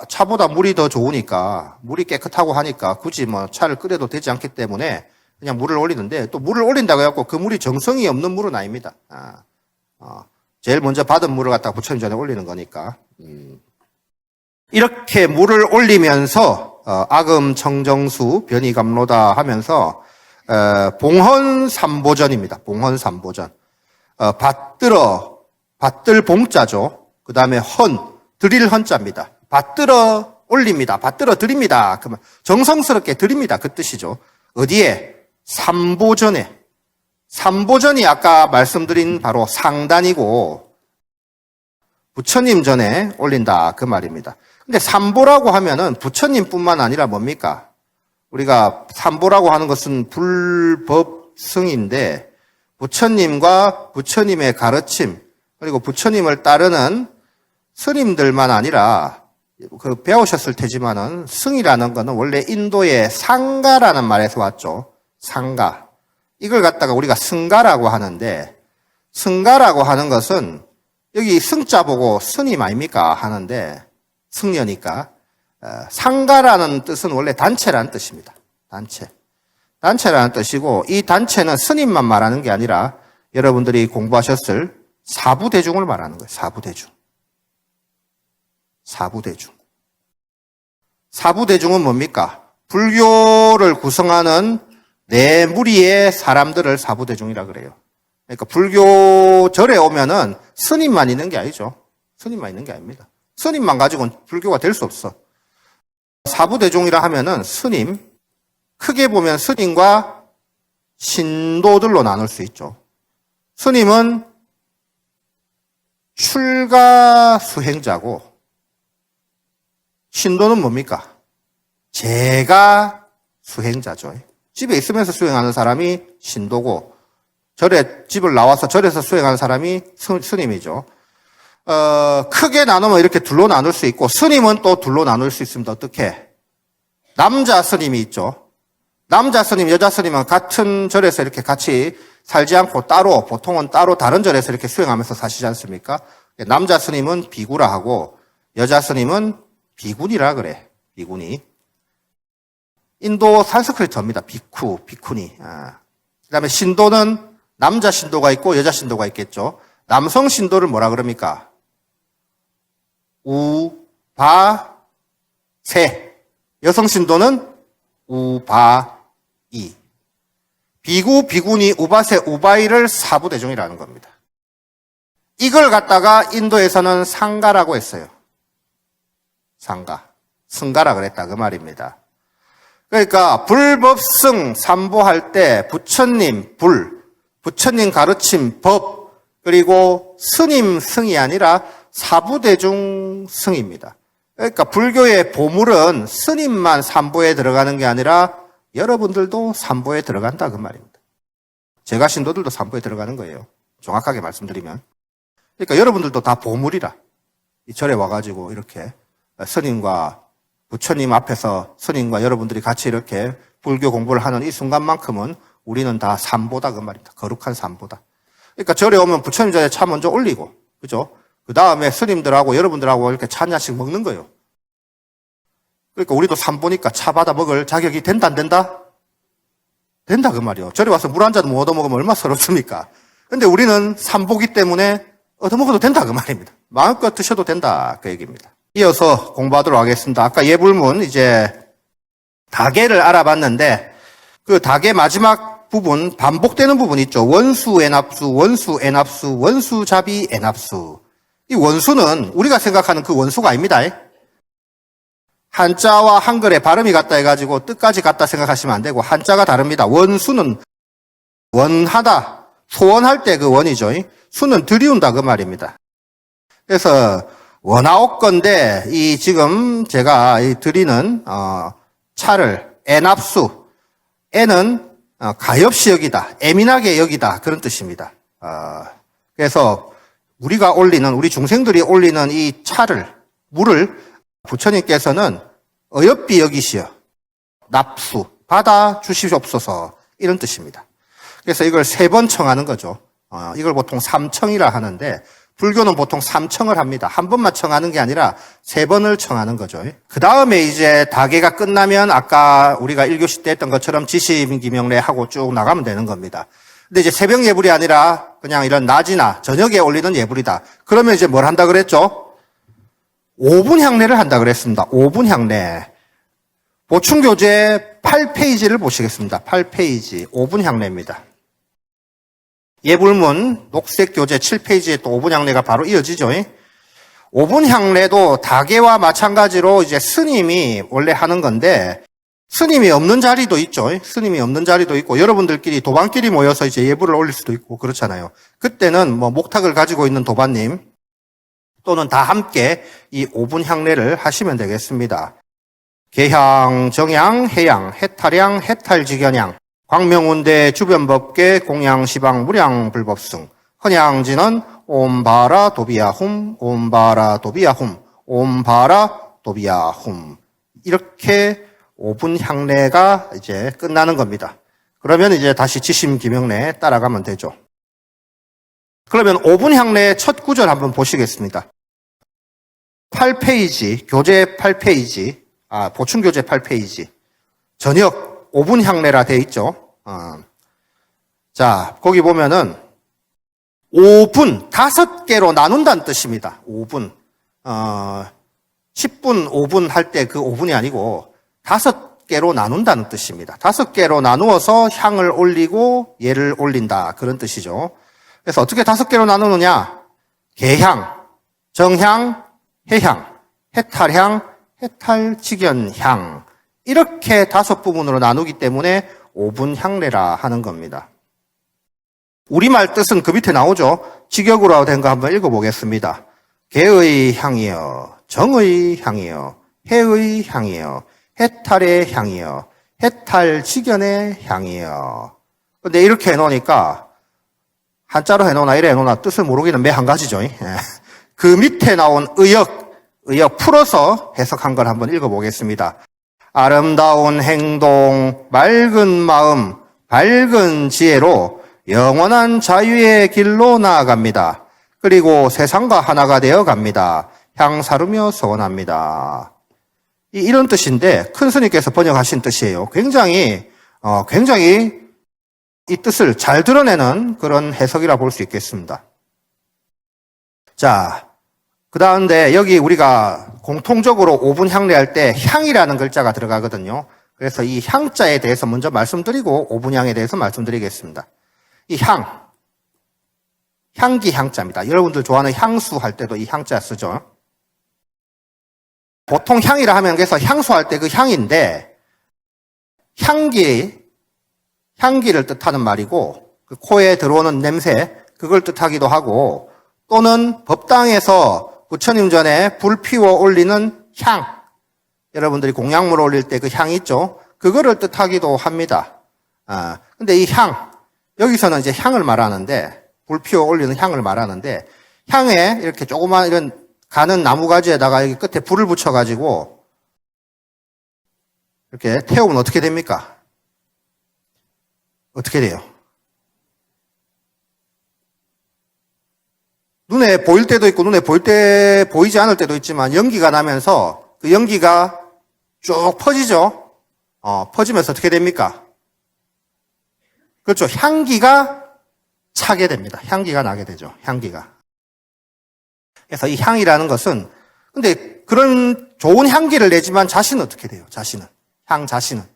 차보다 물이 더 좋으니까, 물이 깨끗하고 하니까 굳이 차를 끓여도 되지 않기 때문에 그냥 물을 올리는데, 또 물을 올린다고 해갖고 그 물이 정성이 없는 물은 아닙니다. 제일 먼저 받은 물을 갖다가 부처님 전에 올리는 거니까. 이렇게 물을 올리면서, 아금 청정수 변이감로다 하면서, 봉헌삼보전입니다. 봉헌삼보전. 받들 봉자죠. 그 다음에 드릴 헌자입니다. 받들어 올립니다. 받들어 드립니다. 그러면 정성스럽게 드립니다. 그 뜻이죠. 어디에? 삼보전에. 삼보전이 아까 말씀드린 바로 상단이고 부처님 전에 올린다. 그 말입니다. 근데 삼보라고 하면은 부처님뿐만 아니라 뭡니까? 우리가 삼보라고 하는 것은 불법승인데 부처님과 부처님의 가르침 그리고 부처님을 따르는 스님들만 아니라 배우셨을 테지만은 승이라는 거는 원래 인도의 상가라는 말에서 왔죠. 상가. 이걸 갖다가 우리가 승가라고 하는데 승가라고 하는 것은 여기 승자 보고 스님 아닙니까 하는데 승려니까 상가라는 뜻은 원래 단체라는 뜻입니다. 단체라는 뜻이고 이 단체는 스님만 말하는 게 아니라 여러분들이 공부하셨을 사부대중을 말하는 거예요. 사부대중은 뭡니까? 불교를 구성하는 네 무리의 사람들을 사부대중이라 그래요. 그러니까 불교절에 오면은 스님만 있는 게 아니죠. 스님만 있는 게 아닙니다. 스님만 가지고는 불교가 될 수 없어. 사부대중이라 하면은 스님, 크게 보면 스님과 신도들로 나눌 수 있죠. 스님은 출가 수행자고 신도는 뭡니까? 제가 수행자죠. 집에 있으면서 수행하는 사람이 신도고, 집을 나와서 절에서 수행하는 사람이 스님이죠. 크게 나누면 이렇게 둘로 나눌 수 있고, 스님은 또 둘로 나눌 수 있습니다. 어떻게? 남자 스님이 있죠. 남자 스님, 여자 스님은 같은 절에서 이렇게 같이 살지 않고 따로, 보통은 따로 다른 절에서 이렇게 수행하면서 사시지 않습니까? 남자 스님은 비구라 하고, 여자 스님은 비군이라 그래. 비군이. 인도 산스크리트어입니다. 비쿠, 비쿠니. 그 다음에 신도는 남자 신도가 있고 여자 신도가 있겠죠. 남성 신도를 뭐라 그럽니까? 우바세. 여성 신도는 우바이. 비구, 비구니, 우바세, 우바이를 사부대종이라는 겁니다. 이걸 갖다가 인도에서는 상가라고 했어요. 상가. 승가라 그랬다 그 말입니다. 그러니까 불법승 삼보할 때 부처님 부처님 가르침 법, 그리고 스님 승이 아니라 사부대중 승입니다. 그러니까 불교의 보물은 스님만 삼보에 들어가는 게 아니라 여러분들도 삼보에 들어간다 그 말입니다. 제가 신도들도 삼보에 들어가는 거예요. 정확하게 말씀드리면. 그러니까 여러분들도 다 보물이라. 이 절에 와가지고 이렇게 스님과 부처님 앞에서 스님과 여러분들이 같이 이렇게 불교 공부를 하는 이 순간만큼은 우리는 다 삼보다 그 말입니다. 거룩한 삼보다. 그러니까 절에 오면 부처님 전에 차 먼저 올리고, 그죠? 그 다음에 스님들하고 여러분들하고 이렇게 차 한 잔씩 먹는 거예요. 그러니까 우리도 삼보니까 차 받아 먹을 자격이 된다 안 된다? 된다 그 말이요. 절에 와서 물 한 잔 못 얻어먹으면 얼마나 서럽습니까? 근데 우리는 삼보기 때문에 얻어먹어도 된다 그 말입니다. 마음껏 드셔도 된다 그 얘기입니다. 이어서 공부하도록 하겠습니다. 아까 예불문 이제 다계를 알아봤는데 그 다계 마지막 부분 반복되는 부분 있죠. 원수 애납수, 원수 애납수, 원수 자비 애납수. 이 원수는 우리가 생각하는 그 원수가 아닙니다. 한자와 한글의 발음이 같다 해가지고 뜻까지 같다 생각하시면 안 되고 한자가 다릅니다. 원수는 원하다, 소원할 때 그 원이죠. 수는 들이운다 그 말입니다. 그래서 원하옵건데 이 지금 제가 이 드리는 차를 애납수, 애는 가엾이 여기다, 애민하게 여기다 그런 뜻입니다. 그래서 우리가 올리는, 우리 중생들이 올리는 이 차를, 물을 부처님께서는 어여삐 여기시어 납수, 받아 주시옵소서 이런 뜻입니다. 그래서 이걸 3번 청하는 거죠. 이걸 보통 삼청이라 하는데 불교는 보통 3청을 합니다. 한 번만 청하는 게 아니라 3번을 청하는 거죠. 그 다음에 이제 다계가 끝나면 아까 우리가 1교시 때 했던 것처럼 지심기명례 하고 쭉 나가면 되는 겁니다. 근데 이제 새벽 예불이 아니라 그냥 이런 낮이나 저녁에 올리는 예불이다. 그러면 이제 뭘 한다 그랬죠? 5분 향례를 한다 그랬습니다. 5분 향례. 보충교재 8페이지를 보시겠습니다. 8페이지 5분 향례입니다. 예불문 녹색 교재 7페이지에 또 5분 향례가 바로 이어지죠. 5분 향례도 다계와 마찬가지로 이제 스님이 원래 하는 건데 스님이 없는 자리도 있죠. 스님이 없는 자리도 있고 여러분들끼리 도반끼리 모여서 이제 예불을 올릴 수도 있고 그렇잖아요. 그때는 뭐 목탁을 가지고 있는 도반님 또는 다 함께 이 5분 향례를 하시면 되겠습니다. 계향, 정향, 해양, 해탈양, 해탈직연양, 광명운대 주변법계 공양 시방 무량 불법승 헌양지는 옴바라 도비야훔 옴바라 도비야훔 옴바라 도비야훔 이렇게 5분 향례가 이제 끝나는 겁니다. 그러면 이제 다시 지심기명례 따라가면 되죠. 그러면 5분 향례의 첫 구절 한번 보시겠습니다. 8페이지 교재 8페이지 보충교재 8페이지 저녁 5분 향례라 돼 있죠. 자, 거기 보면은 5분, 5개로 나눈다는 뜻입니다. 5분. 10분, 5분 할 때 그 5분이 아니고 5개로 나눈다는 뜻입니다. 5개로 나누어서 향을 올리고 예를 올린다. 그런 뜻이죠. 그래서 어떻게 5개로 나누느냐? 계향, 정향, 해향, 해탈향, 해탈직연향. 이렇게 5부분으로 나누기 때문에 5분 향례라 하는 겁니다. 우리말 뜻은 그 밑에 나오죠. 직역으로 된 거 한번 읽어보겠습니다. 계의 향이여, 정의 향이여, 해의 향이여, 해탈의 향이여, 해탈지견의 향이요. 근데 이렇게 해놓으니까 한자로 해놓으나 이래 해놓으나 뜻을 모르기는 매 한 가지죠. 그 밑에 나온 의역 풀어서 해석한 걸 한번 읽어보겠습니다. 아름다운 행동, 맑은 마음, 밝은 지혜로 영원한 자유의 길로 나아갑니다. 그리고 세상과 하나가 되어 갑니다. 향사르며 소원합니다. 이런 뜻인데 큰 스님께서 번역하신 뜻이에요. 굉장히 이 뜻을 잘 드러내는 그런 해석이라 볼 수 있겠습니다. 자, 그 다음에 여기 우리가 공통적으로 오분 향례할 때 향이라는 글자가 들어가거든요. 그래서 이 향자에 대해서 먼저 말씀드리고 오분향에 대해서 말씀드리겠습니다. 이 향기 향자입니다. 여러분들 좋아하는 향수 할 때도 이 향자 쓰죠. 보통 향이라 하면 그래서 향수할 때 그 향인데 향기를 뜻하는 말이고 그 코에 들어오는 냄새 그걸 뜻하기도 하고 또는 법당에서 부처님 전에 불 피워 올리는 향 여러분들이 공약물 올릴 때 그 향 있죠? 그거를 뜻하기도 합니다. 근데 이 여기서는 이제 향을 말하는데 불 피워 올리는 향을 말하는데 향에 이렇게 조그만 이런 가는 나무가지에다가 여기 끝에 불을 붙여가지고 이렇게 태우면 어떻게 됩니까? 어떻게 돼요? 눈에 보일 때도 있고 눈에 보이지 않을 때도 있지만 연기가 나면서 그 연기가 쭉 퍼지죠? 퍼지면서 어떻게 됩니까? 그렇죠. 향기가 차게 됩니다. 향기가 나게 되죠. 향기가. 그래서 이 향이라는 것은 근데 그런 좋은 향기를 내지만 자신은 어떻게 돼요? 향 자체는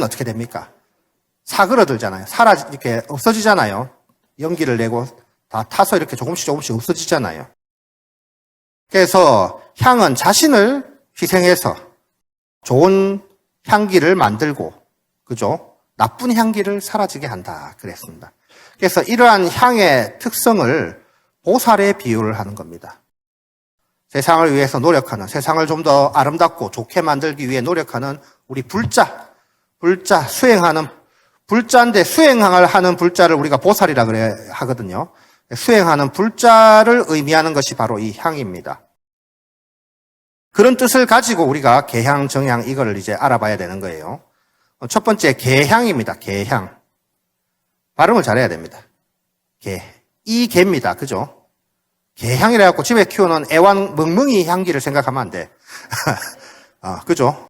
어떻게 됩니까? 사그러들잖아요. 이렇게 없어지잖아요. 연기를 내고 다 타서 이렇게 조금씩 없어지잖아요. 그래서 향은 자신을 희생해서 좋은 향기를 만들고, 그죠? 나쁜 향기를 사라지게 한다. 그랬습니다. 그래서 이러한 향의 특성을 보살에 비유를 하는 겁니다. 세상을 위해서 노력하는, 세상을 좀 더 아름답고 좋게 만들기 위해 노력하는 우리 불자 불자인데 수행을 하는 불자를 우리가 보살이라 그래 하거든요. 수행하는 불자를 의미하는 것이 바로 이 향입니다. 그런 뜻을 가지고 우리가 개향, 정향 이거를 이제 알아봐야 되는 거예요. 첫 번째 개향입니다. 개향. 발음을 잘해야 됩니다. 이 개입니다. 그죠? 개향이라 해갖고 집에 키우는 애완 멍멍이 향기를 생각하면 안 돼. 그죠?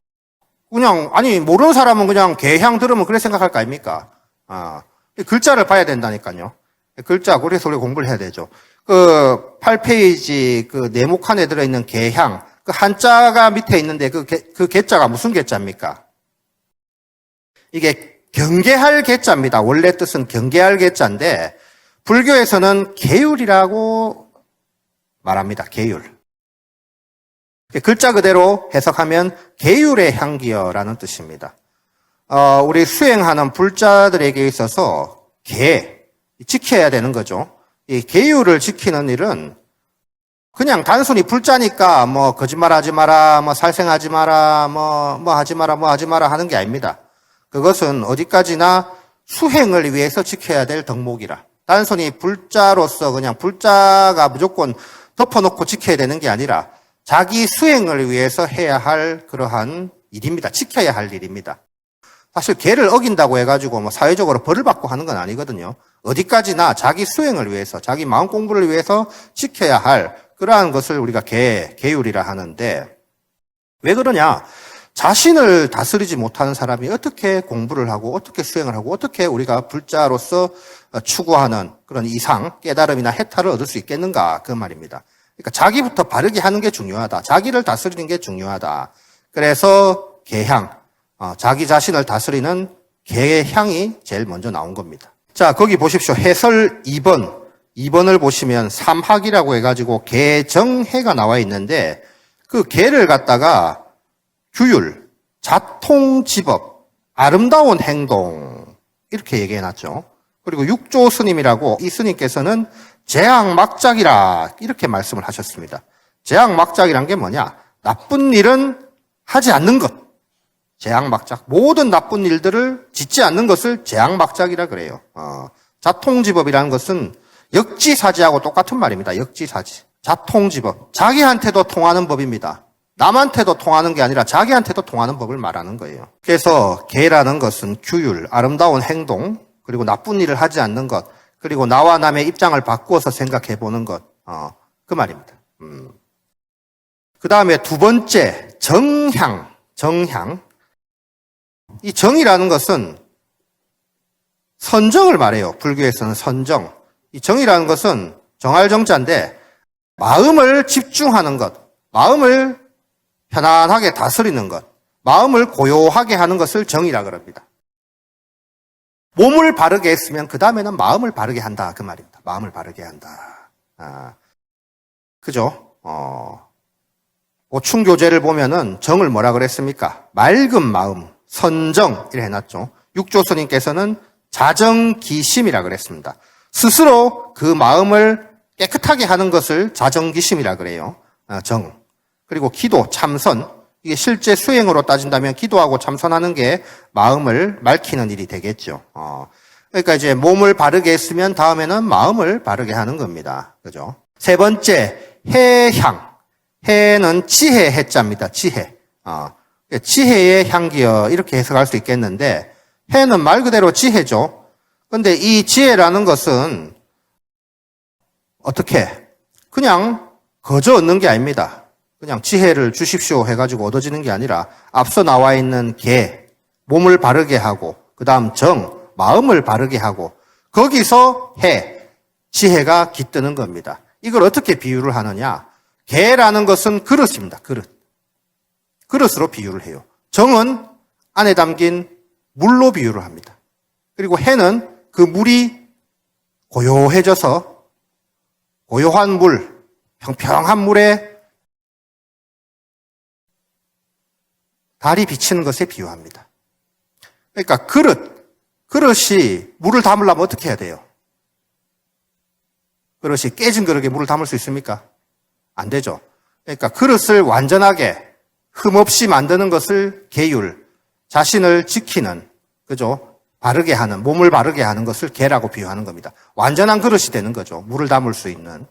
그냥, 모르는 사람은 그냥 개향 들으면 그래 생각할 거 아닙니까? 글자를 봐야 된다니까요. 글자, 그래서 우리 공부를 해야 되죠. 8페이지 네모칸에 들어있는 개향, 그 한자가 밑에 있는데 그 개자가 무슨 개자입니까? 이게 경계할 개자입니다. 원래 뜻은 경계할 개자인데, 불교에서는 계율이라고 말합니다. 계율. 글자 그대로 해석하면 계율의 향기여라는 뜻입니다. 우리 수행하는 불자들에게 있어서 지켜야 되는 거죠. 이 계율을 지키는 일은 그냥 단순히 불자니까 거짓말하지 마라, 살생하지 마라, 하지 마라 하는 게 아닙니다. 그것은 어디까지나 수행을 위해서 지켜야 될 덕목이라. 단순히 불자로서 그냥 불자가 무조건 덮어놓고 지켜야 되는 게 아니라 자기 수행을 위해서 해야 할 그러한 일입니다. 지켜야 할 일입니다. 사실 계를 어긴다고 해가지고 사회적으로 벌을 받고 하는 건 아니거든요. 어디까지나 자기 수행을 위해서, 자기 마음 공부를 위해서 지켜야 할 그러한 것을 우리가 계율이라 하는데 왜 그러냐? 자신을 다스리지 못하는 사람이 어떻게 공부를 하고 어떻게 수행을 하고 어떻게 우리가 불자로서 추구하는 그런 이상, 깨달음이나 해탈을 얻을 수 있겠는가 그 말입니다. 그러니까 자기부터 바르게 하는 게 중요하다. 자기를 다스리는 게 중요하다. 그래서 개향, 자기 자신을 다스리는 개향이 제일 먼저 나온 겁니다. 자, 거기 보십시오. 해설 2번을 보시면 삼학이라고 해가지고 개정해가 나와 있는데 그 개를 갖다가 규율, 자통지법, 아름다운 행동 이렇게 얘기해놨죠. 그리고 육조 스님이라고 이 스님께서는 재앙막작이라 이렇게 말씀을 하셨습니다. 재앙막작이란 게 뭐냐? 나쁜 일은 하지 않는 것. 재앙막작. 모든 나쁜 일들을 짓지 않는 것을 재앙막작이라 그래요. 자통지법이라는 것은 역지사지하고 똑같은 말입니다. 역지사지. 자통지법. 자기한테도 통하는 법입니다. 남한테도 통하는 게 아니라 자기한테도 통하는 법을 말하는 거예요. 그래서 계라는 것은 규율, 아름다운 행동, 그리고 나쁜 일을 하지 않는 것, 그리고 나와 남의 입장을 바꾸어서 생각해 보는 것. 그 말입니다. 그 다음에 두 번째, 정향. 정향. 이 정이라는 것은 선정을 말해요. 불교에서는 선정. 이 정이라는 것은 정할 정자인데 마음을 집중하는 것, 마음을 편안하게 다스리는 것, 마음을 고요하게 하는 것을 정이라 그럽니다. 몸을 바르게 했으면 그 다음에는 마음을 바르게 한다. 그 말입니다. 마음을 바르게 한다. 그죠? 오충교재를 보면은 정을 뭐라 그랬습니까? 맑은 마음, 선정, 이래 해놨죠. 육조 스님께서는 자정기심이라 그랬습니다. 스스로 그 마음을 깨끗하게 하는 것을 자정기심이라 그래요. 정. 그리고 기도, 참선. 이게 실제 수행으로 따진다면 기도하고 참선하는 게 마음을 맑히는 일이 되겠죠. 그러니까 이제 몸을 바르게 했으면 다음에는 마음을 바르게 하는 겁니다. 그죠? 세 번째, 해향. 해는 지혜 해자입니다. 지혜. 지혜의 향기여 이렇게 해석할 수 있겠는데 해는 말 그대로 지혜죠. 근데 이 지혜라는 것은 어떻게? 그냥 거저 얻는 게 아닙니다. 그냥 지혜를 주십시오 해가지고 얻어지는 게 아니라 앞서 나와 있는 계, 몸을 바르게 하고 그 다음 정, 마음을 바르게 하고 거기서 해, 지혜가 깃드는 겁니다. 이걸 어떻게 비유를 하느냐? 개라는 것은 그릇입니다. 그릇. 그릇으로 비유를 해요. 정은 안에 담긴 물로 비유를 합니다. 그리고 해는 그 물이 고요해져서 고요한 물, 평평한 물에 달이 비치는 것에 비유합니다. 그러니까 그릇이 물을 담으려면 어떻게 해야 돼요? 그릇이 깨진 그릇에 물을 담을 수 있습니까? 안 되죠. 그러니까 그릇을 완전하게 흠없이 만드는 것을 계율, 자신을 지키는, 그죠? 바르게 하는, 몸을 바르게 하는 것을 계라고 비유하는 겁니다. 완전한 그릇이 되는 거죠. 물을 담을 수 있는.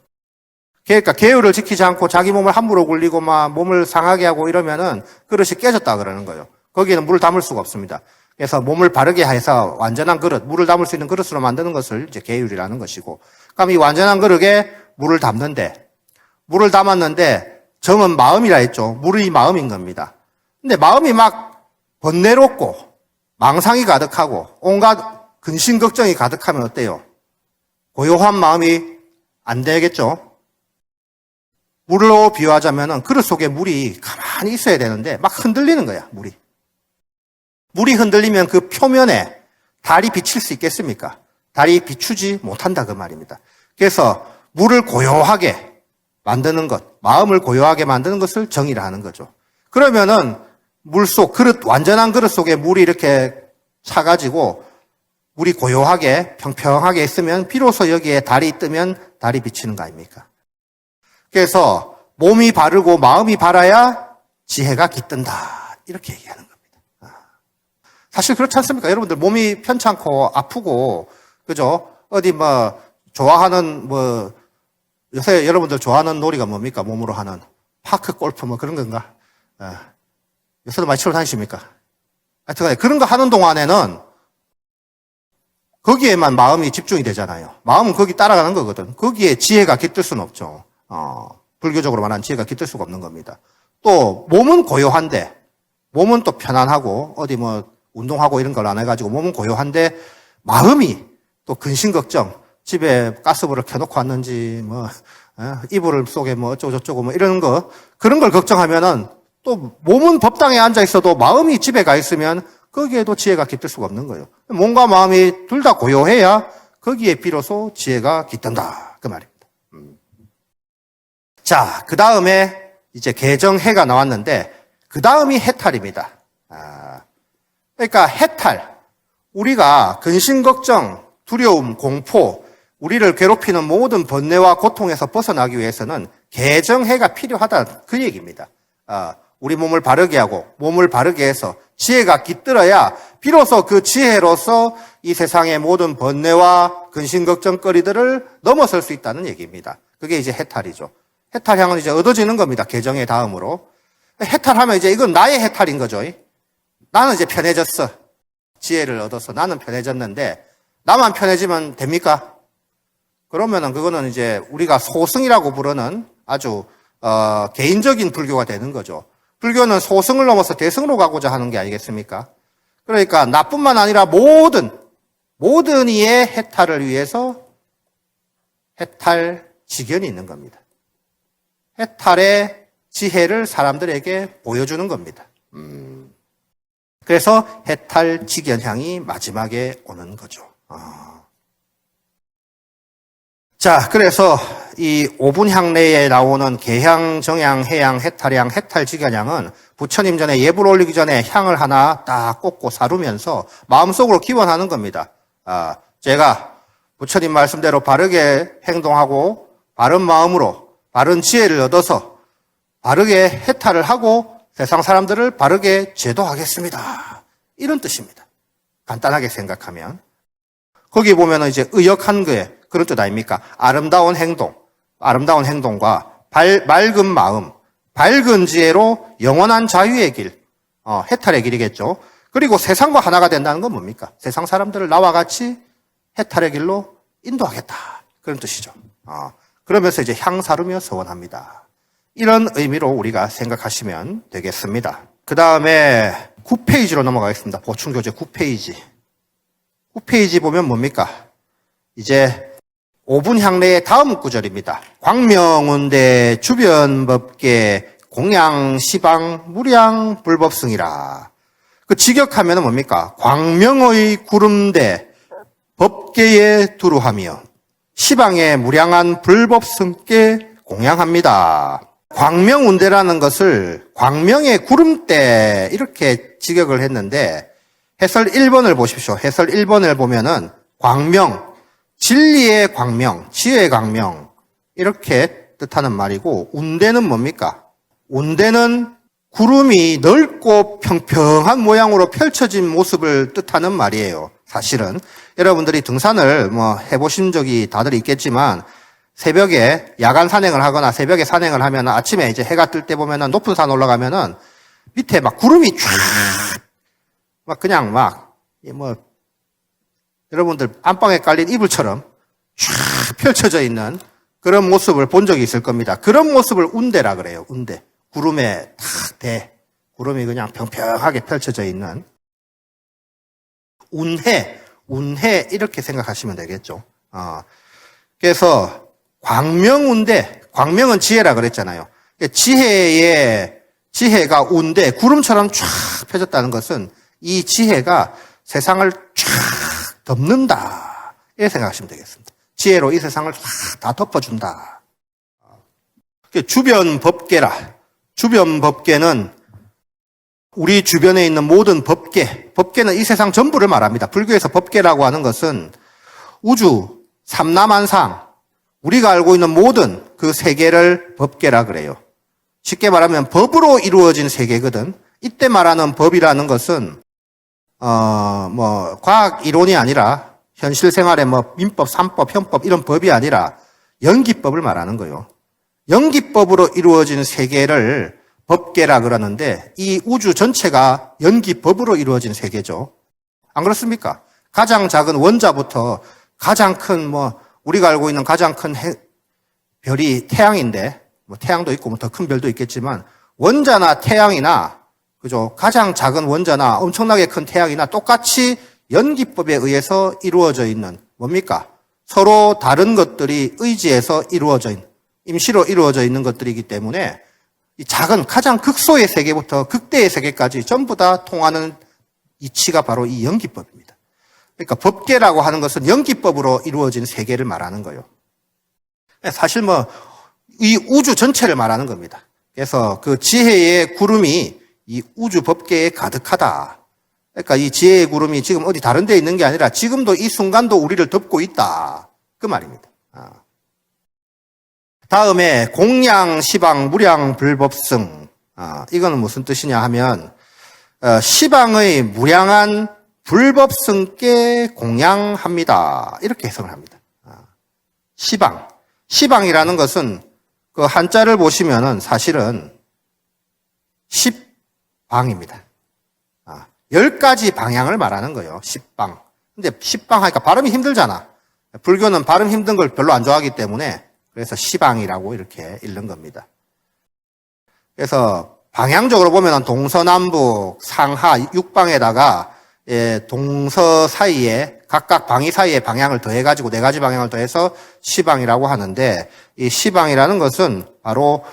그러니까 계율을 지키지 않고 자기 몸을 함부로 굴리고 막 몸을 상하게 하고 이러면은 그릇이 깨졌다 그러는 거예요. 거기에는 물을 담을 수가 없습니다. 그래서 몸을 바르게 해서 완전한 그릇, 물을 담을 수 있는 그릇으로 만드는 것을 이제 계율이라는 것이고. 그럼 이 완전한 그릇에 물을 담았는데 정은 마음이라 했죠. 물이 마음인 겁니다. 근데 마음이 막 번뇌롭고 망상이 가득하고 온갖 근심 걱정이 가득하면 어때요? 고요한 마음이 안 되겠죠? 물로 비유하자면은 그릇 속에 물이 가만히 있어야 되는데 막 흔들리는 거야, 물이. 물이 흔들리면 그 표면에 달이 비칠 수 있겠습니까? 달이 비추지 못한다 그 말입니다. 그래서 물을 고요하게 만드는 것, 마음을 고요하게 만드는 것을 정이라 하는 거죠. 그러면은 완전한 그릇 속에 물이 이렇게 차가지고 물이 고요하게 평평하게 있으면 비로소 여기에 달이 뜨면 달이 비치는 거 아닙니까? 그래서 몸이 바르고 마음이 바라야 지혜가 깃든다. 이렇게 얘기하는 겁니다. 사실 그렇지 않습니까? 여러분들 몸이 편찮고 아프고, 그죠? 어디 좋아하는 요새 여러분들 좋아하는 놀이가 뭡니까? 몸으로 하는 파크 골프 그런 건가? 요새도 많이 치러 다니십니까? 하여튼 그런 거 하는 동안에는 거기에만 마음이 집중이 되잖아요. 마음은 거기 따라가는 거거든. 거기에 지혜가 깃들 수는 없죠. 불교적으로 말하는 지혜가 깃들 수가 없는 겁니다. 또 몸은 고요한데 몸은 또 편안하고 어디 운동하고 이런 걸 안 해가지고 몸은 고요한데 마음이 또 근심 걱정, 집에 가스불을 켜놓고 왔는지 이불 속에 어쩌고저쩌고 이런 거 그런 걸 걱정하면은 또 몸은 법당에 앉아 있어도 마음이 집에 가 있으면 거기에도 지혜가 깃들 수가 없는 거예요. 몸과 마음이 둘 다 고요해야 거기에 비로소 지혜가 깃든다 그 말입니다. 자, 그 다음에 이제 개정해가 나왔는데 그 다음이 해탈입니다. 그러니까 해탈, 우리가 근심 걱정, 두려움, 공포, 우리를 괴롭히는 모든 번뇌와 고통에서 벗어나기 위해서는 개정해가 필요하다 그 얘기입니다. 우리 몸을 바르게 하고 몸을 바르게 해서 지혜가 깃들어야 비로소 그 지혜로서 이 세상의 모든 번뇌와 근심걱정거리들을 넘어설 수 있다는 얘기입니다. 그게 이제 해탈이죠. 해탈향은 이제 얻어지는 겁니다. 개정의 다음으로. 해탈하면 이제 이건 나의 해탈인 거죠. 나는 이제 편해졌어. 지혜를 얻어서 나는 편해졌는데 나만 편해지면 됩니까? 그러면은 그거는 이제 우리가 소승이라고 부르는 아주 개인적인 불교가 되는 거죠. 불교는 소승을 넘어서 대승으로 가고자 하는 게 아니겠습니까? 그러니까 나뿐만 아니라 모든 이의 해탈을 위해서 해탈 직연이 있는 겁니다. 해탈의 지혜를 사람들에게 보여주는 겁니다. 그래서 해탈 직연향이 마지막에 오는 거죠. 자, 그래서 이 5분 향내에 나오는 개향, 정향, 해향, 해탈향, 해탈직연향은 부처님 전에 예불 올리기 전에 향을 하나 딱 꽂고 사르면서 마음속으로 기원하는 겁니다. 제가 부처님 말씀대로 바르게 행동하고 바른 마음으로 바른 지혜를 얻어서 바르게 해탈을 하고 세상 사람들을 바르게 제도하겠습니다. 이런 뜻입니다. 간단하게 생각하면. 거기 보면은 이제 의역한 거에 그런 뜻 아닙니까? 아름다운 행동과 맑은 마음, 밝은 지혜로 영원한 자유의 길, 해탈의 길이겠죠. 그리고 세상과 하나가 된다는 건 뭡니까? 세상 사람들을 나와 같이 해탈의 길로 인도하겠다. 그런 뜻이죠. 그러면서 이제 향사르며 서원합니다. 이런 의미로 우리가 생각하시면 되겠습니다. 그 다음에 9페이지로 넘어가겠습니다. 보충교재 9페이지. 9페이지 보면 뭡니까? 이제 5분 향내의 다음 구절입니다. 광명운대 주변법계 공양 시방 무량 불법승이라. 그 직역하면 뭡니까? 광명의 구름대 법계에 두루하며 시방의 무량한 불법승께 공양합니다. 광명운대라는 것을 광명의 구름대 이렇게 직역을 했는데 해설 1번을 보십시오. 해설 1번을 보면은 광명, 진리의 광명, 지혜의 광명 이렇게 뜻하는 말이고 운대는 뭡니까? 운대는 구름이 넓고 평평한 모양으로 펼쳐진 모습을 뜻하는 말이에요. 사실은 여러분들이 등산을 해보신 적이 다들 있겠지만 새벽에 야간 산행을 하거나 새벽에 산행을 하면 아침에 이제 해가 뜰 때 보면은 높은 산 올라가면은 밑에 막 구름이 쫙 그냥 여러분들 안방에 깔린 이불처럼 쫙 펼쳐져 있는 그런 모습을 본 적이 있을 겁니다. 그런 모습을 운대라 그래요. 운대. 구름에 탁 구름이 그냥 평평하게 펼쳐져 있는 운해 이렇게 생각하시면 되겠죠. 그래서 광명운대, 광명은 지혜라 그랬잖아요. 지혜가 운대, 구름처럼 쫙 펴졌다는 것은 이 지혜가 세상을 쫙 덮는다. 이렇게 생각하시면 되겠습니다. 지혜로 이 세상을 다 덮어준다. 주변 법계라. 주변 법계는 우리 주변에 있는 모든 법계는 이 세상 전부를 말합니다. 불교에서 법계라고 하는 것은 우주, 삼라만상, 우리가 알고 있는 모든 그 세계를 법계라 그래요. 쉽게 말하면 법으로 이루어진 세계거든. 이때 말하는 법이라는 것은 과학 이론이 아니라 현실 생활의 민법, 삼법, 형법 이런 법이 아니라 연기법을 말하는 거예요. 연기법으로 이루어진 세계를 법계라 그러는데 이 우주 전체가 연기법으로 이루어진 세계죠. 안 그렇습니까? 가장 작은 원자부터 가장 큰 우리가 알고 있는 가장 큰 별이 태양인데 태양도 있고 더 큰 별도 있겠지만 원자나 태양이나 그죠? 가장 작은 원자나 엄청나게 큰 태양이나 똑같이 연기법에 의해서 이루어져 있는 뭡니까? 서로 다른 것들이 의지해서 이루어져 있는 임시로 이루어져 있는 것들이기 때문에 이 작은 가장 극소의 세계부터 극대의 세계까지 전부 다 통하는 이치가 바로 이 연기법입니다. 그러니까 법계라고 하는 것은 연기법으로 이루어진 세계를 말하는 거예요. 사실 이 우주 전체를 말하는 겁니다. 그래서 그 지혜의 구름이 이 우주 법계에 가득하다. 그러니까 이 지혜의 구름이 지금 어디 다른 데 있는 게 아니라 지금도 이 순간도 우리를 덮고 있다. 그 말입니다. 다음에 공양, 시방, 무량, 불법승. 이거는 무슨 뜻이냐 하면 시방의 무량한 불법성께 공양합니다. 이렇게 해석을 합니다. 시방이라는 것은 그 한자를 보시면은 사실은 10방입니다. 10가지 방향을 말하는 거예요. 10방. 근데 10방 하니까 발음이 힘들잖아. 불교는 발음 힘든 걸 별로 안 좋아하기 때문에 그래서 시방이라고 이렇게 읽는 겁니다. 그래서 방향적으로 보면 동서남북 상하 6방에다가 동서 사이에 각각 방위 사이에 방향을 더해가지고 4가지 방향을 더해서 시방이라고 하는데 이 시방이라는 것은 바로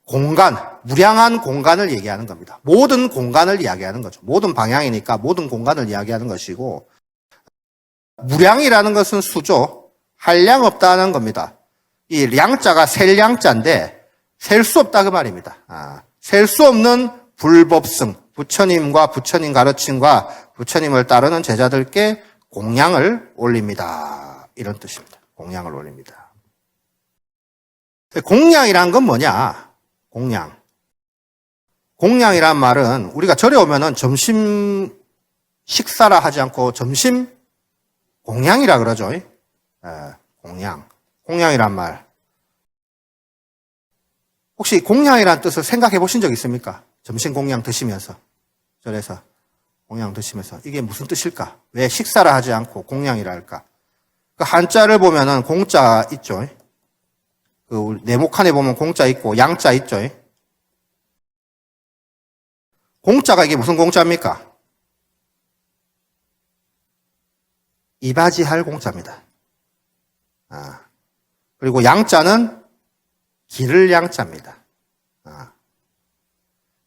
공간, 무량한 공간을 얘기하는 겁니다. 모든 공간을 이야기하는 거죠. 모든 방향이니까 모든 공간을 이야기하는 것이고 무량이라는 것은 수죠. 한량 없다는 겁니다. 이 량자가 셀 량자인데 셀 수 없다 그 말입니다. 셀 수 없는 불법성, 부처님과 부처님 가르침과 부처님을 따르는 제자들께 공양을 올립니다. 이런 뜻입니다. 공양을 올립니다. 공양이란 건 뭐냐? 공양이란 말은 우리가 절에 오면은 점심 식사라 하지 않고 점심 공양이라 그러죠. 공양이란 말. 혹시 공양이란 뜻을 생각해 보신 적 있습니까? 점심 공양 드시면서, 절에서 공양 드시면서 이게 무슨 뜻일까? 왜 식사라 하지 않고 공양이라 할까? 그 한자를 보면은 공자 있죠. 그 네모칸에 보면 공자 있고 양자 있죠. 공자가 이게 무슨 공자입니까? 이바지할 공자입니다. 그리고 양자는 기를 양자입니다.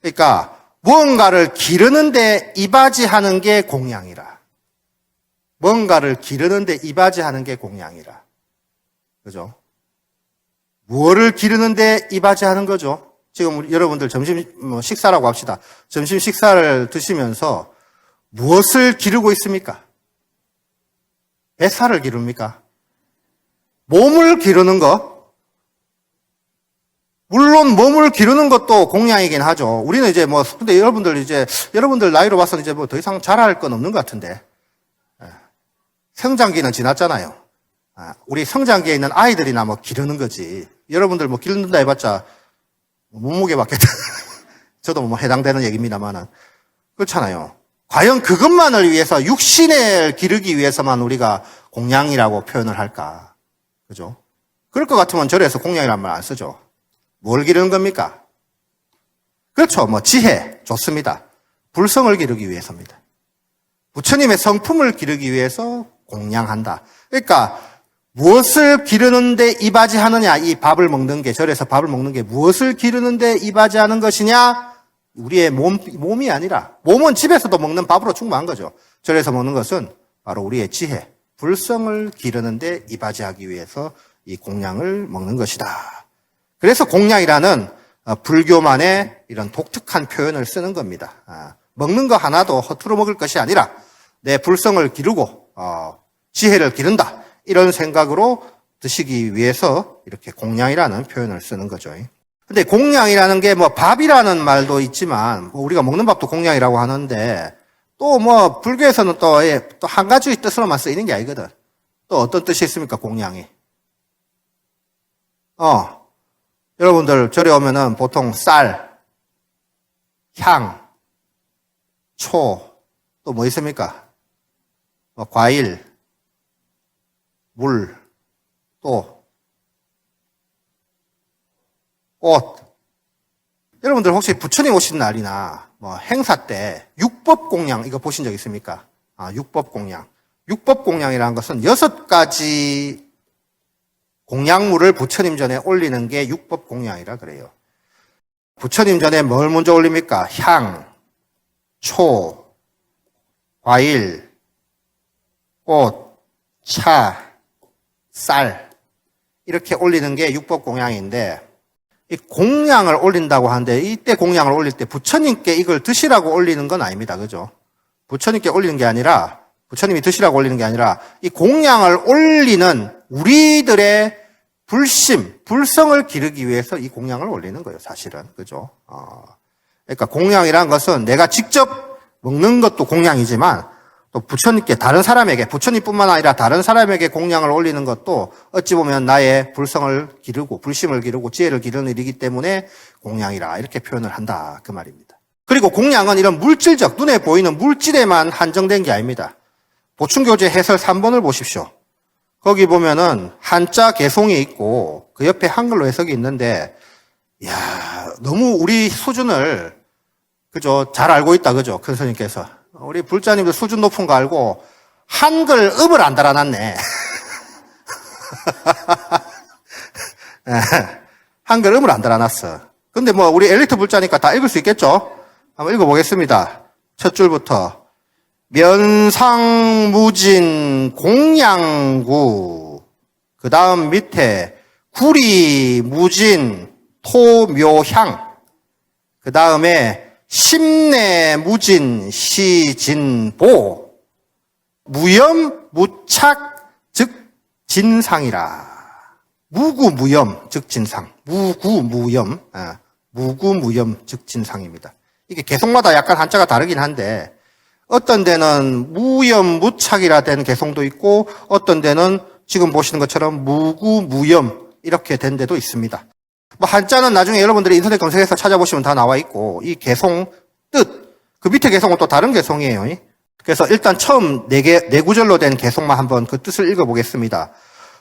그러니까 무언가를 기르는데 이바지하는 게 공양이라. 뭔가를 기르는데 이바지하는 게 공양이라. 그죠? 무엇을 기르는데 이바지하는 거죠? 지금 여러분들 점심 식사라고 합시다. 점심 식사를 드시면서 무엇을 기르고 있습니까? 뱃살을 기릅니까? 몸을 기르는 것? 물론 몸을 기르는 것도 공양이긴 하죠. 우리는 이제 근데 여러분들 나이로 봐서는 이제 더 이상 잘할 건 없는 것 같은데. 성장기는 지났잖아요. 우리 성장기에 있는 아이들이나 기르는 거지. 여러분들 기른다 해봤자 몸무게밖에 저도 해당되는 얘기입니다만은 그렇잖아요. 과연 그것만을 위해서 육신을 기르기 위해서만 우리가 공양이라고 표현을 할까? 그죠? 그럴 것 같으면 절에서 공양이라는 말 안 쓰죠. 뭘 기르는 겁니까? 그렇죠. 지혜 좋습니다. 불성을 기르기 위해서입니다. 부처님의 성품을 기르기 위해서 공양한다. 그러니까 무엇을 기르는데 이바지하느냐, 이 밥을 먹는 게, 절에서 밥을 먹는 게 무엇을 기르는데 이바지하는 것이냐? 우리의 몸이 아니라, 몸은 집에서도 먹는 밥으로 충분한 거죠. 절에서 먹는 것은 바로 우리의 지혜, 불성을 기르는데 이바지하기 위해서 이 공양을 먹는 것이다. 그래서 공양이라는 불교만의 이런 독특한 표현을 쓰는 겁니다. 먹는 거 하나도 허투루 먹을 것이 아니라 내 불성을 기르고 지혜를 기른다. 이런 생각으로 드시기 위해서 이렇게 공양이라는 표현을 쓰는 거죠. 근데 공양이라는 게 밥이라는 말도 있지만 우리가 먹는 밥도 공양이라고 하는데 또 불교에서는 또 한 가지 뜻으로만 쓰이는 게 아니거든. 또 어떤 뜻이 있습니까? 공양이. 여러분들 절에 오면은 보통 쌀, 향, 초, 또 뭐 있습니까? 과일, 물, 또 꽃. 여러분들 혹시 부처님 오신 날이나 행사 때 육법공양 이거 보신 적 있습니까? 육법공양. 육법공양이라는 것은 6가지 공양물을 부처님 전에 올리는 게 육법공양이라 그래요. 부처님 전에 뭘 먼저 올립니까? 향, 초, 과일, 꽃, 차, 쌀 이렇게 올리는 게 육법공양인데 이 공양을 올린다고 하는데 이때 공양을 올릴 때 부처님께 이걸 드시라고 올리는 건 아닙니다. 그죠? 부처님께 올리는 게 아니라 부처님이 드시라고 올리는 게 아니라 이 공양을 올리는 우리들의 불심, 불성을 기르기 위해서 이 공양을 올리는 거예요. 사실은. 그죠? 그러니까 공양이라는 것은 내가 직접 먹는 것도 공양이지만 또 부처님께 다른 사람에게 부처님뿐만 아니라 다른 사람에게 공양을 올리는 것도 어찌 보면 나의 불성을 기르고 불심을 기르고 지혜를 기르는 일이기 때문에 공양이라 이렇게 표현을 한다 그 말입니다. 그리고 공양은 이런 물질적 눈에 보이는 물질에만 한정된 게 아닙니다. 보충교재 해설 3번을 보십시오. 거기 보면은 한자 개송이 있고 그 옆에 한글로 해석이 있는데 야 너무 우리 수준을 그죠 잘 알고 있다 그죠 큰 스님께서 우리 불자님들 수준 높은 거 알고 한글 음을 안 달아놨네. 한글 음을 안 달아놨어. 근데 뭐 우리 엘리트 불자니까 다 읽을 수 있겠죠? 한번 읽어보겠습니다. 첫 줄부터 면상무진 공양구 그 다음 밑에 구리무진 토묘향 그 다음에 심내무진 시진보 무염 무착 즉 진상이라. 무구무염 즉 진상. 무구무염 무구무염 즉 진상입니다. 이게 개송마다 약간 한자가 다르긴 한데 어떤 데는 무염 무착이라 된 개송도 있고 어떤 데는 지금 보시는 것처럼 무구무염 이렇게 된 데도 있습니다. 뭐 한자는 나중에 여러분들이 인터넷 검색해서 찾아보시면 다 나와 있고 이 개송 뜻 그 밑에 개송은 또 다른 개송이에요. 그래서 일단 처음 네 구절로 된 개송만 한번 그 뜻을 읽어보겠습니다.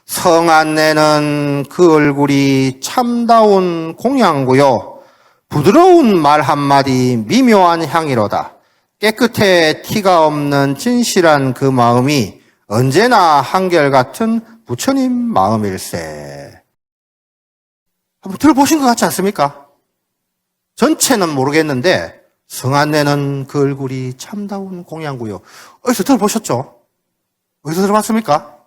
성안내는 그 얼굴이 참다운 공양구요 부드러운 말 한마디 미묘한 향이로다. 깨끗해 티가 없는 진실한 그 마음이 언제나 한결같은 부처님 마음일세. 한번 들어보신 것 같지 않습니까? 전체는 모르겠는데 성안내는 그 얼굴이 참다운 공양구요. 어디서 들어보셨죠? 어디서 들어봤습니까?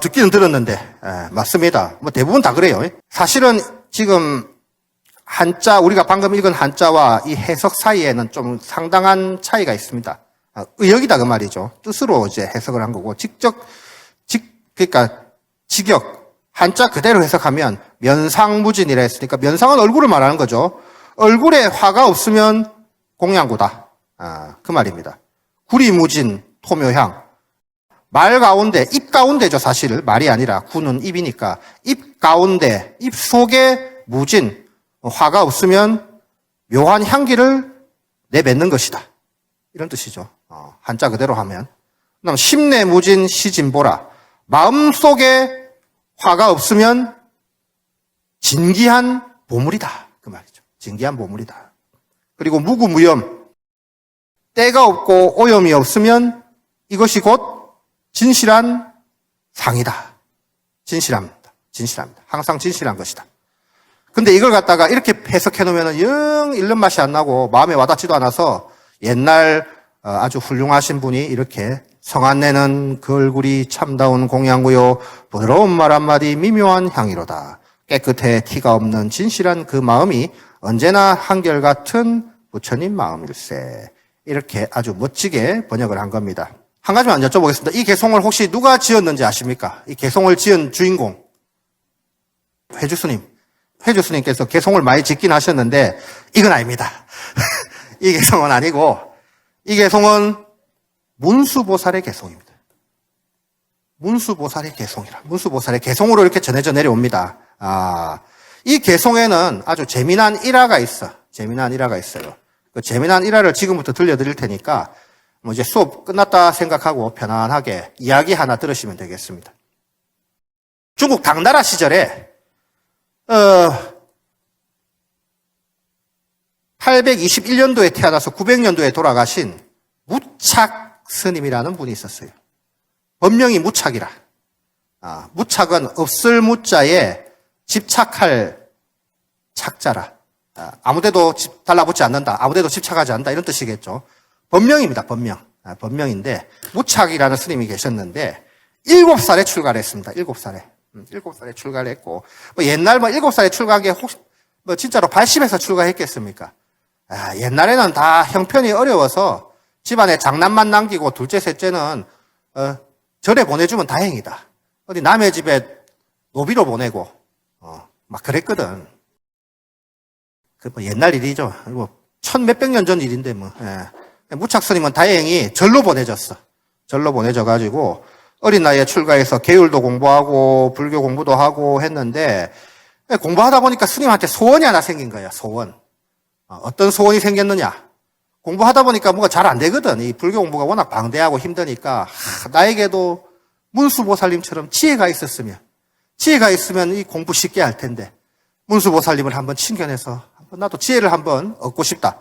듣기는 들었는데 맞습니다. 뭐 대부분 다 그래요. 사실은 지금 한자 우리가 방금 읽은 한자와 이 해석 사이에는 좀 상당한 차이가 있습니다. 의역이다 그 말이죠. 뜻으로 이제 해석을 한 거고 그러니까 직역 한자 그대로 해석하면 면상무진이라 했으니까 면상은 얼굴을 말하는 거죠. 얼굴에 화가 없으면 공양구다. 그 말입니다. 구리무진 토묘향 말 가운데 입 가운데죠 사실 말이 아니라 구는 입이니까 입 가운데 입 속에 무진 화가 없으면 묘한 향기를 내뱉는 것이다. 이런 뜻이죠. 한자 그대로 하면. 그다음 심내무진 시진보라 마음속에 화가 없으면 진기한 보물이다. 그 말이죠. 진기한 보물이다. 그리고 무구무염 때가 없고 오염이 없으면 이것이 곧 진실한 상이다. 진실합니다. 항상 진실한 것이다. 근데 이걸 갖다가 이렇게 해석해 놓으면 영 읽는 맛이 안 나고 마음에 와닿지도 않아서 옛날 아주 훌륭하신 분이 이렇게 성안내는 그 얼굴이 참다운 공양구요 부드러운 말 한마디 미묘한 향이로다. 깨끗해 티가 없는 진실한 그 마음이 언제나 한결같은 부처님 마음일세. 이렇게 아주 멋지게 번역을 한 겁니다. 한 가지만 여쭤보겠습니다. 이 개송을 혹시 누가 지었는지 아십니까? 이 개송을 지은 주인공. 회주스님께서 개송을 많이 짓긴 하셨는데 이건 아닙니다. 이 개송은 아니고 이 개송은 문수보살의 개송입니다. 문수보살의 개송으로 이렇게 전해져 내려옵니다. 이 개송에는 아주 재미난 일화가 있어요. 그 재미난 일화를 지금부터 들려드릴 테니까 뭐 이제 수업 끝났다 생각하고 편안하게 이야기 하나 들으시면 되겠습니다. 중국 당나라 시절에 821년도에 태어나서 900년도에 돌아가신 무착 스님이라는 분이 있었어요. 법명이 무착이라. 무착은 없을 무자에 집착할 착자라. 아무데도 달라붙지 않는다. 아무데도 집착하지 않는다. 이런 뜻이겠죠. 법명입니다. 법명인데 무착이라는 스님이 계셨는데 7살에 출가를 했습니다. 7살에 출가를 했고 옛날 7살에 출가한 게 혹시 진짜로 발심해서 출가했겠습니까? 옛날에는 다 형편이 어려워서 집안에 장남만 남기고 둘째, 셋째는 절에 보내주면 다행이다. 어디 남의 집에 노비로 보내고 막 그랬거든. 그 뭐 옛날 일이죠. 뭐 천몇백 년 전 일인데 뭐. 예. 무착스님은 다행히 절로 보내졌어. 절로 보내져가지고 어린 나이에 출가해서 계율도 공부하고 불교 공부도 하고 했는데 공부하다 보니까 스님한테 소원이 하나 생긴 거야. 소원. 어떤 소원이 생겼느냐? 공부하다 보니까 뭐가 잘 안 되거든. 이 불교 공부가 워낙 방대하고 힘드니까 나에게도 문수보살님처럼 지혜가 있으면 이 공부 쉽게 할 텐데 문수보살님을 한번 친견해서 나도 지혜를 한번 얻고 싶다.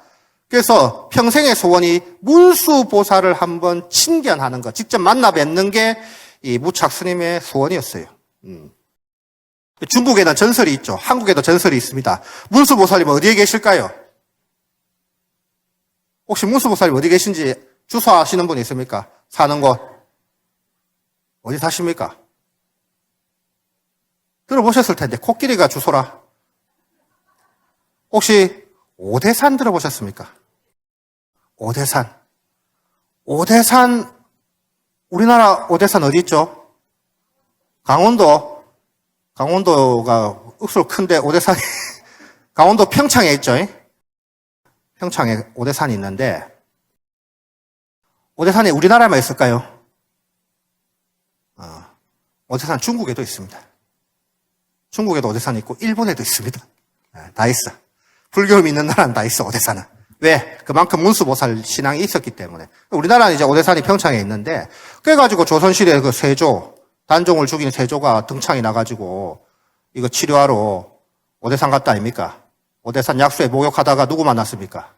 그래서 평생의 소원이 문수보살을 한번 친견하는 것, 직접 만나 뵙는 게 이 무착스님의 소원이었어요. 중국에는 전설이 있죠. 한국에도 전설이 있습니다. 문수보살님 어디에 계실까요? 혹시 문수보살님 어디 계신지 주소아시는 분 있습니까? 사는 곳. 어디 사십니까? 들어보셨을 텐데 코끼리가 주소라. 혹시 오대산 들어보셨습니까? 오대산. 우리나라 오대산 어디 있죠? 강원도가 억수로 큰데 오대산이 강원도 평창에 있죠. 평창에 오대산이 있는데 오대산이 우리나라에만 있을까요? 오대산 중국에도 있습니다. 중국에도 오대산이 있고 일본에도 있습니다. 다 있어. 불교를 믿는 나라는 다 있어, 오대산은. 왜? 그만큼 문수보살 신앙이 있었기 때문에. 우리나라는 이제 오대산이 평창에 있는데, 그래가지고 조선시대에 그 세조, 단종을 죽인 세조가 등창이 나가지고, 이거 치료하러 오대산 갔다 아닙니까? 오대산 약수에 목욕하다가 누구 만났습니까?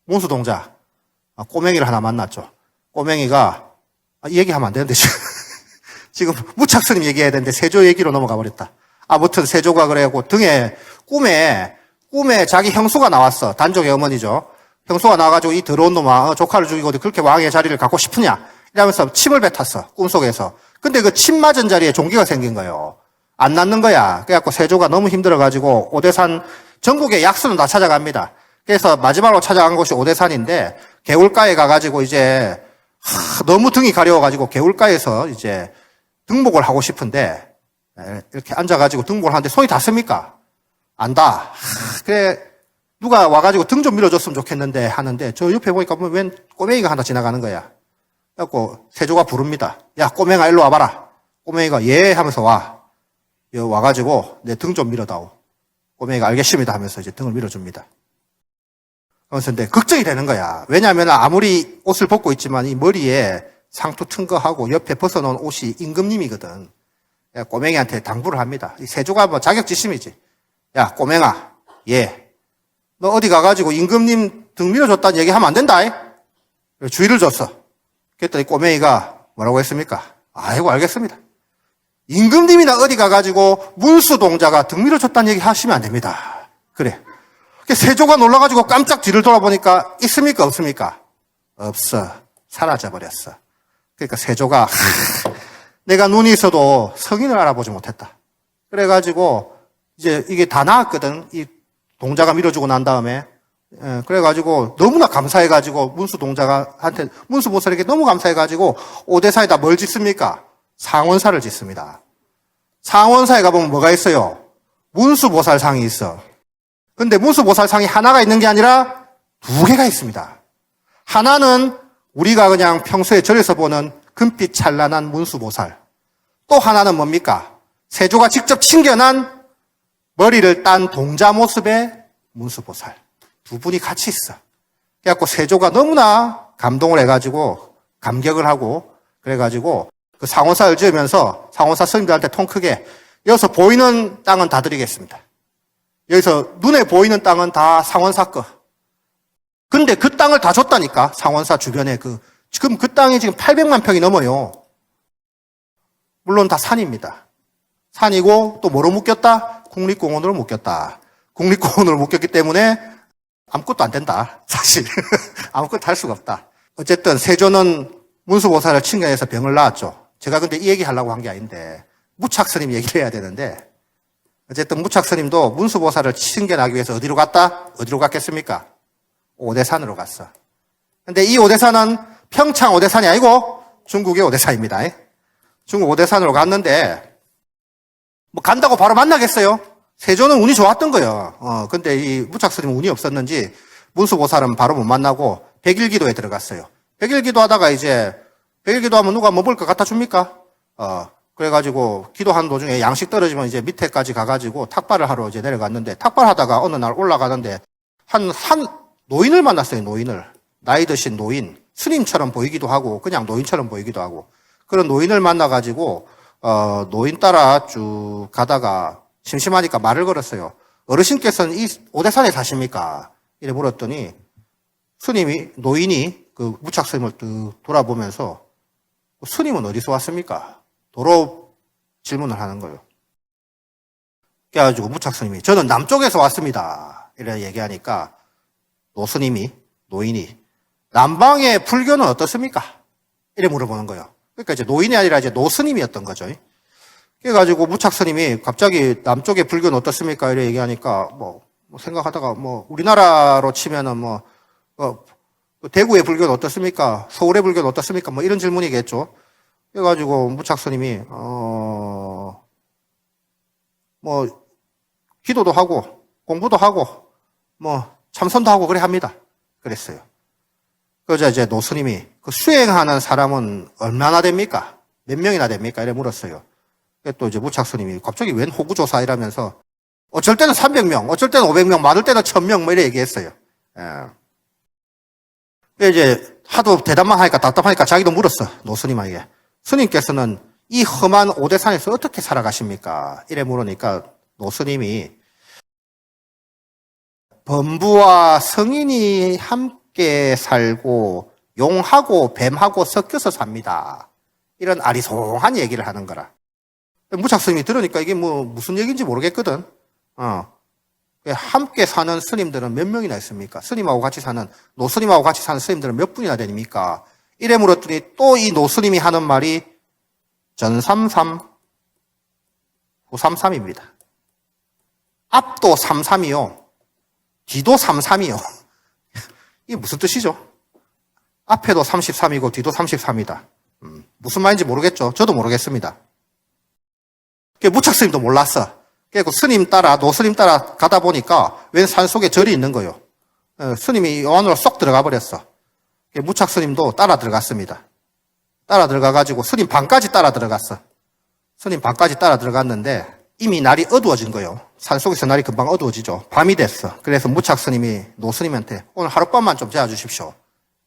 문수동자. 꼬맹이를 하나 만났죠. 꼬맹이가, 이 얘기하면 안 되는데, 지금 무착스님 얘기해야 되는데 세조 얘기로 넘어가 버렸다. 아무튼 세조가 그래갖고 등에, 꿈에 자기 형수가 나왔어. 단종의 어머니죠. 형수가 나와가지고 이 더러운 놈아, 조카를 죽이고 그렇게 왕의 자리를 갖고 싶으냐? 이러면서 침을 뱉었어. 꿈속에서. 근데 그 침 맞은 자리에 종기가 생긴 거예요. 안 낫는 거야. 그래갖고 세조가 너무 힘들어가지고 오대산, 전국의 약수는 다 찾아갑니다. 그래서 마지막으로 찾아간 곳이 오대산인데 개울가에 가가지고 이제 너무 등이 가려워가지고 개울가에서 이제 등목을 하고 싶은데 이렇게 앉아가지고 등목을 하는데 손이 닿습니까? 안 닿아. 그래 누가 와가지고 등 좀 밀어줬으면 좋겠는데 하는데 저 옆에 보니까 웬 꼬맹이가 하나 지나가는 거야. 그래갖고 세조가 부릅니다. 야 꼬맹아 일로 와봐라. 꼬맹이가 예 하면서 와. 와가지고 내 등 좀 밀어다오. 꼬맹이가 알겠습니다 하면서 이제 등을 밀어줍니다. 그래서 근데 걱정이 되는 거야. 왜냐하면 아무리 옷을 벗고 있지만 이 머리에 상투 튼 거 하고 옆에 벗어놓은 옷이 임금님이거든. 꼬맹이한테 당부를 합니다. 이 세조가 뭐 자격지심이지. 야 꼬맹아, 예, 너 어디 가가지고 임금님 등 밀어줬다는 얘기하면 안 된다. 주의를 줬어. 그랬더니 꼬맹이가 뭐라고 했습니까? 아이고 알겠습니다. 임금님이나 어디 가가지고 문수동자가 등 밀어줬다는 얘기 하시면 안 됩니다. 그래. 세조가 놀라가지고 깜짝 뒤를 돌아보니까 있습니까? 없습니까? 없어. 사라져버렸어. 그러니까 세조가 내가 눈이 있어도 성인을 알아보지 못했다. 그래가지고 이제 이게 다 나았거든. 이 동자가 밀어주고 난 다음에. 그래가지고 너무나 감사해가지고 문수동자한테 문수보살에게 너무 감사해가지고 오대사에다 뭘 짓습니까? 상원사를 짓습니다. 상원사에 가보면 뭐가 있어요? 문수보살상이 있어. 근데 문수보살상이 하나가 있는 게 아니라 두 개가 있습니다. 하나는 우리가 그냥 평소에 절에서 보는 금빛 찬란한 문수보살. 또 하나는 뭡니까? 세조가 직접 친견한 머리를 딴 동자 모습의 문수보살. 두 분이 같이 있어. 그래갖고 세조가 너무나 감동을 해가지고 감격을 하고 그래가지고 그 상원사를 지으면서 상원사 스님들한테 통 크게 여기서 보이는 땅은 다 드리겠습니다. 여기서 눈에 보이는 땅은 다 상원사 거. 근데 그 땅을 다 줬다니까. 상원사 주변에 지금 그 땅이 지금 800만 평이 넘어요. 물론 다 산입니다. 산이고 또 뭐로 묶였다? 국립공원으로 묶였다. 국립공원으로 묶였기 때문에 아무것도 안 된다. 사실. 아무것도 할 수가 없다. 어쨌든 세조는 문수보살을 친견해서 병을 낳았죠. 제가 근데 이 얘기 하려고 한 게 아닌데 무착스님 얘기를 해야 되는데 어쨌든 무착스님도 문수보살을 친견하기 위해서 어디로 갔다? 어디로 갔겠습니까? 오대산으로 갔어. 근데 이 오대산은 평창 오대산이 아니고 중국의 오대산입니다. 중국 오대산으로 갔는데 뭐 간다고 바로 만나겠어요? 세조는 운이 좋았던 거예요. 근데 이 무착스님은 운이 없었는지 문수보살은 바로 못 만나고 백일기도에 들어갔어요. 백일기도 하다가 이제, 백일기도하면 누가 먹을 것 갖다 줍니까? 그래가지고 기도하는 도중에 양식 떨어지면 이제 밑에까지 가가지고 탁발을 하러 이제 내려갔는데 탁발하다가 어느 날 올라가는데 한 노인을 만났어요, 노인을. 나이 드신 노인. 스님처럼 보이기도 하고 그냥 노인처럼 보이기도 하고 그런 노인을 만나가지고 노인 따라 쭉 가다가 심심하니까 말을 걸었어요. 어르신께서는 이 오대산에 사십니까? 이래 물었더니 노인이 그 무착스님을 돌아보면서 스님은 어디서 왔습니까? 도로 질문을 하는 거예요. 그래가지고 무착스님이 저는 남쪽에서 왔습니다. 이래 얘기하니까 노인이 남방의 불교는 어떻습니까? 이래 물어보는 거예요. 그러니까 이제 노인이 아니라 이제 노스님이었던 거죠. 그래가지고 무착스님이 갑자기 남쪽의 불교는 어떻습니까? 이래 얘기하니까 뭐 생각하다가 우리나라로 치면은 대구의 불교는 어떻습니까? 서울의 불교는 어떻습니까? 이런 질문이겠죠. 그래가지고 무착스님이 기도도 하고 공부도 하고 참선도 하고 그래 합니다. 그랬어요. 그러자 이제 노스님이 그 수행하는 사람은 얼마나 됩니까? 몇 명이나 됩니까? 이래 물었어요. 또 이제 무착스님이 갑자기 웬 호구조사 이라면서 어쩔 때는 300명, 어쩔 때는 500명, 많을 때는 1000명 이래 얘기했어요. 이제 하도 대답만 하니까 답답하니까 자기도 물었어. 노스님에게. 스님께서는 이 험한 오대산에서 어떻게 살아가십니까? 이래 물으니까 노스님이 범부와 성인이 함께 살고 용하고 뱀하고 섞여서 삽니다. 이런 아리송한 얘기를 하는 거라. 무착스님이 들으니까 이게 무슨 얘기인지 모르겠거든. 함께 사는 스님들은 몇 명이나 있습니까? 노스님하고 같이 사는 스님들은 몇 분이나 됩니까? 이래 물었더니 또 이 노스님이 하는 말이 전삼삼, 후삼삼입니다. 앞도 삼삼이요. 뒤도 삼삼이요. 이게 무슨 뜻이죠? 앞에도 33이고 뒤도 33이다. 무슨 말인지 모르겠죠? 저도 모르겠습니다. 무착스님도 몰랐어. 그래서 노스님 따라 가다 보니까 웬 산속에 절이 있는 거예요. 스님이 요 안으로 쏙 들어가 버렸어. 무착스님도 따라 들어갔습니다. 따라 들어가가지고 스님 방까지 따라 들어갔어. 스님 방까지 따라 들어갔는데 이미 날이 어두워진 거예요. 산속에서 날이 금방 어두워지죠. 밤이 됐어. 그래서 무착스님이 노스님한테 오늘 하룻밤만 좀 재워주십시오.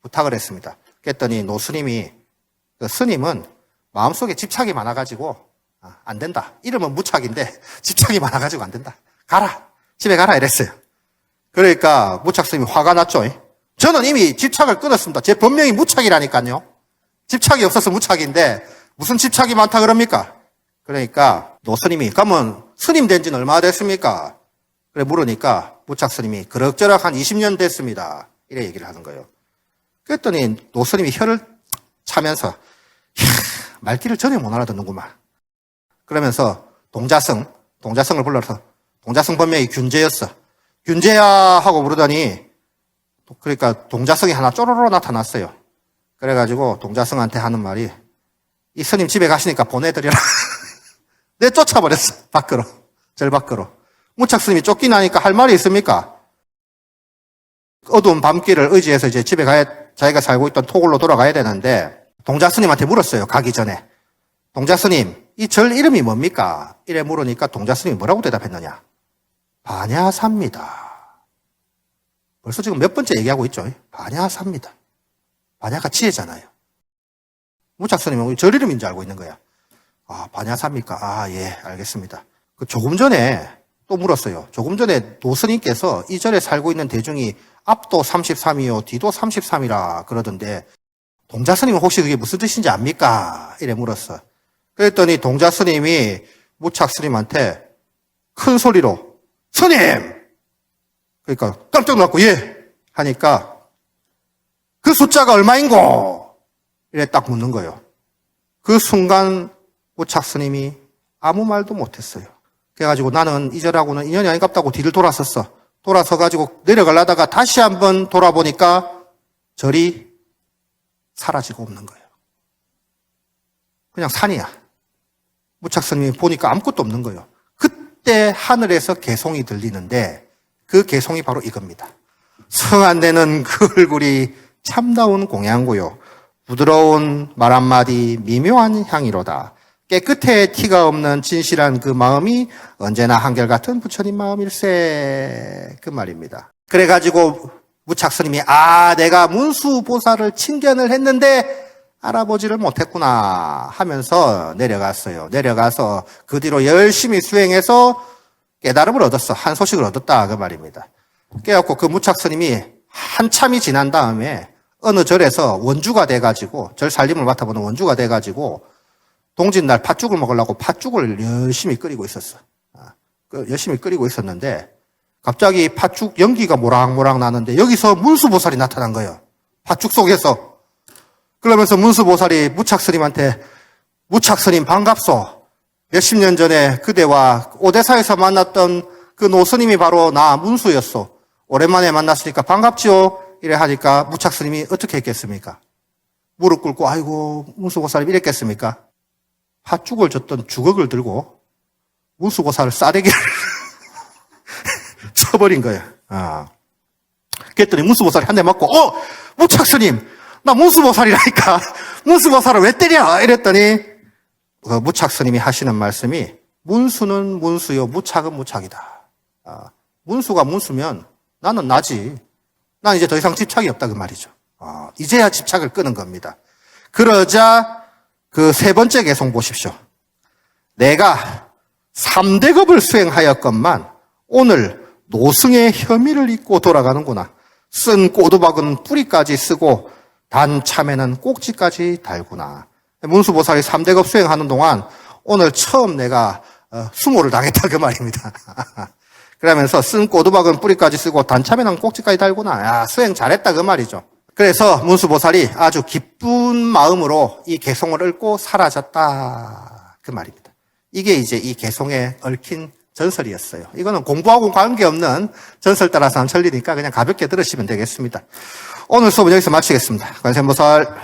부탁을 했습니다. 그랬더니 노스님이 스님은 마음속에 집착이 많아가지고 안 된다. 이름은 무착인데 집착이 많아가지고 안 된다. 가라. 집에 가라 이랬어요. 그러니까 무착스님이 화가 났죠. 저는 이미 집착을 끊었습니다. 제 본명이 무착이라니까요. 집착이 없어서 무착인데 무슨 집착이 많다 그럽니까? 그러니까 노스님이 그러면 스님 된 지는 얼마나 됐습니까? 그래 물으니까 무착스님이 그럭저럭 한 20년 됐습니다. 이래 얘기를 하는 거예요. 그랬더니 노스님이 혀를 차면서 말귀를 전혀 못 알아듣는구만. 그러면서 동자성을 불러서 동자성 본명이 균제였어. 균제야 하고 부르더니 그러니까 동자성이 하나 쪼로로 나타났어요. 그래가지고 동자성한테 하는 말이 이 스님 집에 가시니까 보내드려라. 내 쫓아버렸어. 밖으로. 절 밖으로. 무착스님이 쫓기나니까 할 말이 있습니까? 어두운 밤길을 의지해서 이제 집에 자기가 살고 있던 토굴로 돌아가야 되는데 동자스님한테 물었어요. 가기 전에. 동자스님, 이 절 이름이 뭡니까? 이래 물으니까 동자스님이 뭐라고 대답했느냐? 반야사입니다. 벌써 지금 몇 번째 얘기하고 있죠? 반야사입니다. 반야가 지혜잖아요. 무착스님은 절 이름인 줄 알고 있는 거야. 반야사입니까? 예, 알겠습니다. 조금 전에 또 물었어요. 조금 전에 노스님께서 이 절에 살고 있는 대중이 앞도 33이요, 뒤도 33이라 그러던데 동자스님은 혹시 그게 무슨 뜻인지 압니까? 이래 물었어. 그랬더니 동자스님이 무착스님한테 큰 소리로 스님! 그러니까 깜짝 놀랐고 예! 하니까 그 숫자가 얼마인고? 이래 딱 묻는 거예요. 그 순간 무착스님이 아무 말도 못했어요. 그래가지고 나는 이 절하고는 인연이 아닌갑다고 뒤를 돌아섰어. 돌아서가지고 내려가려다가 다시 한번 돌아보니까 절이 사라지고 없는 거예요. 그냥 산이야. 무착스님이 보니까 아무것도 없는 거예요. 이때 하늘에서 개송이 들리는데 그 개송이 바로 이겁니다. 성안되는 그 얼굴이 참다운 공양고요. 부드러운 말 한마디 미묘한 향이로다. 깨끗해 티가 없는 진실한 그 마음이 언제나 한결같은 부처님 마음일세. 그 말입니다. 그래가지고 무착스님이 내가 문수보살을 친견을 했는데 알아보지를 못했구나 하면서 내려갔어요. 내려가서 그 뒤로 열심히 수행해서 깨달음을 얻었어. 한 소식을 얻었다 그 말입니다. 깨닫고 그 무착스님이 한참이 지난 다음에 어느 절에서 원주가 돼가지고 절 살림을 맡아보는 원주가 돼가지고 동짓날 팥죽을 먹으려고 팥죽을 열심히 끓이고 있었어. 열심히 끓이고 있었는데 갑자기 팥죽 연기가 모락모락 나는데 여기서 문수보살이 나타난 거예요. 팥죽 속에서. 그러면서 문수보살이 무착스님한테 무착스님 반갑소. 몇십 년 전에 그대와 오대사에서 만났던 그 노스님이 바로 나 문수였소. 오랜만에 만났으니까 반갑지요. 이래 하니까 무착스님이 어떻게 했겠습니까? 무릎 꿇고 아이고 문수보살이 이랬겠습니까? 팥죽을 줬던 주걱을 들고 문수보살을 싸대기를 쳐버린 거예요. 그랬더니 문수보살이 한 대 맞고 무착스님 나 문수보살이라니까 문수보살을 왜 때려? 이랬더니 그 무착스님이 하시는 말씀이 문수는 문수요 무착은 무착이다. 문수가 문수면 나는 나지. 난 이제 더 이상 집착이 없다 그 말이죠. 이제야 집착을 끄는 겁니다. 그러자 그 세 번째 개송 보십시오. 내가 3대급을 수행하였건만 오늘 노승의 혐의를 잊고 돌아가는구나. 쓴 꼬두박은 뿌리까지 쓰고 단 참외는 꼭지까지 달구나. 문수보살이 3대급 수행하는 동안 오늘 처음 내가 수모를 당했다 그 말입니다. 그러면서 쓴 꼬두박은 뿌리까지 쓰고 단 참외는 꼭지까지 달구나. 수행 잘했다 그 말이죠. 그래서 문수보살이 아주 기쁜 마음으로 이 개송을 읊고 사라졌다 그 말입니다. 이게 이제 이 개송에 얽힌 전설이었어요. 이거는 공부하고 관계없는 전설 따라서 한 천리니까 그냥 가볍게 들으시면 되겠습니다. 오늘 수업은 여기서 마치겠습니다. 관세음보살.